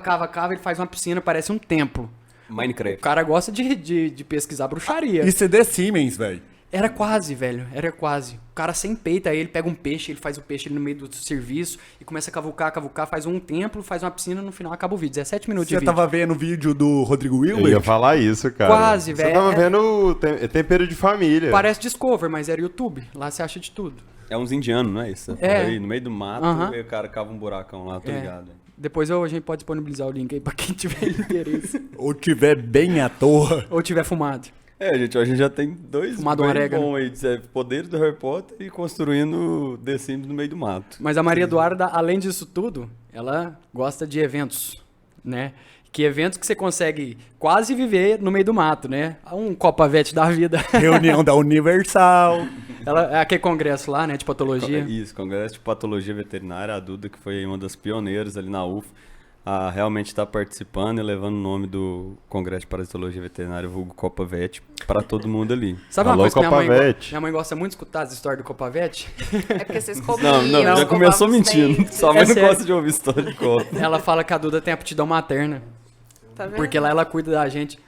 ele faz uma piscina, parece um templo. O Minecraft. cara gosta de pesquisar bruxaria. Isso é The Siemens, velho. Era quase, velho. Era quase. O cara sem peito, aí ele pega um peixe, ele faz o peixe ali no meio do serviço e começa a cavucar, faz um templo, faz uma piscina, no final acaba o vídeo. 17 minutos de Você vídeo. tava vendo o vídeo do Rodrigo Eu ia Wilbert? falar isso, cara. Quase, velho. Você tava vendo Tempero de Família. Parece Discover, mas era YouTube. Lá você acha de tudo. É uns indianos, não é isso? É. Aí, no meio do mato, Aham. e o cara cava um buracão lá, tô É. ligado. Depois a gente pode disponibilizar o link aí pra quem tiver interesse. Ou tiver bem à toa. Ou tiver fumado. Gente, a gente já tem dois Fumado um bem orégano. bons aí, poderes do Harry Potter e construindo The Sims no meio do mato. Mas a Maria Eduarda, além disso tudo, ela gosta de eventos, né? Que eventos que você consegue quase viver no meio do mato, né? Um Copavete da vida. Reunião da Universal. Ela, aquele congresso lá, né? De patologia. Isso, Congresso de Patologia Veterinária, a Duda, que foi uma das pioneiras ali na UF, a realmente estar participando e levando o nome do Congresso de Parasitologia Veterinária, vulgo Copavete, para todo mundo ali. Sabe uma Alô, coisa que Copavete. minha mãe gosta muito de escutar as histórias do Copavete? É porque vocês comiam, Não, já escovavam começou os mentindo. dentes. Sua mãe não sério. gosta de ouvir história de copa. Ela fala que a Duda tem aptidão materna. Tá vendo? Porque lá ela cuida da gente,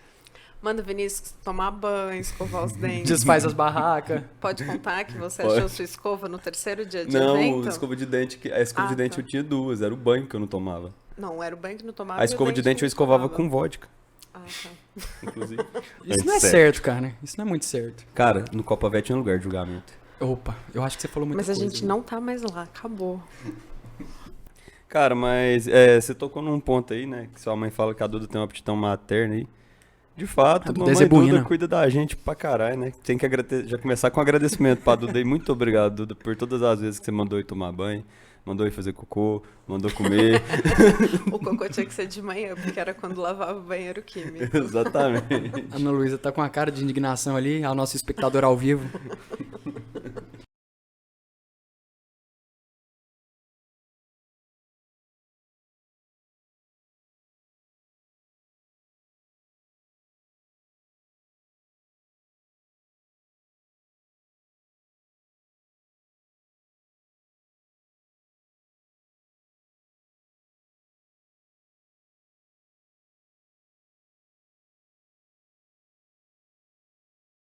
Manda o Vinícius tomar banho, escovar os dentes. desfaz as barracas. Pode contar que você Pode. achou sua escova no terceiro dia de Não, evento? a escova de dente, eu tinha duas, era o banho que eu não tomava. Não, era o banho que não tomava. A escova de dente eu escovava com vodka, Ah, tá. inclusive. Isso não é certo, cara. Isso não é muito certo. Cara, no Copavete é um lugar de julgamento. Opa, eu acho que você falou muita Mas a coisa. gente não tá mais lá, acabou. Cara, mas você tocou num ponto aí, né? Que sua mãe fala que a Duda tem uma aptidão materna aí. De fato, A Duda mamãe é zebuína. Duda cuida da gente pra caralho, né? Tem que já começar com agradecimento pra Duda. E muito obrigado, Duda, por todas as vezes que você mandou ir tomar banho, mandou ir fazer cocô, mandou comer. O cocô tinha que ser de manhã, porque era quando lavava o banheiro químico. Exatamente. A Ana Luísa tá com a cara de indignação ali, a nossa espectadora ao vivo.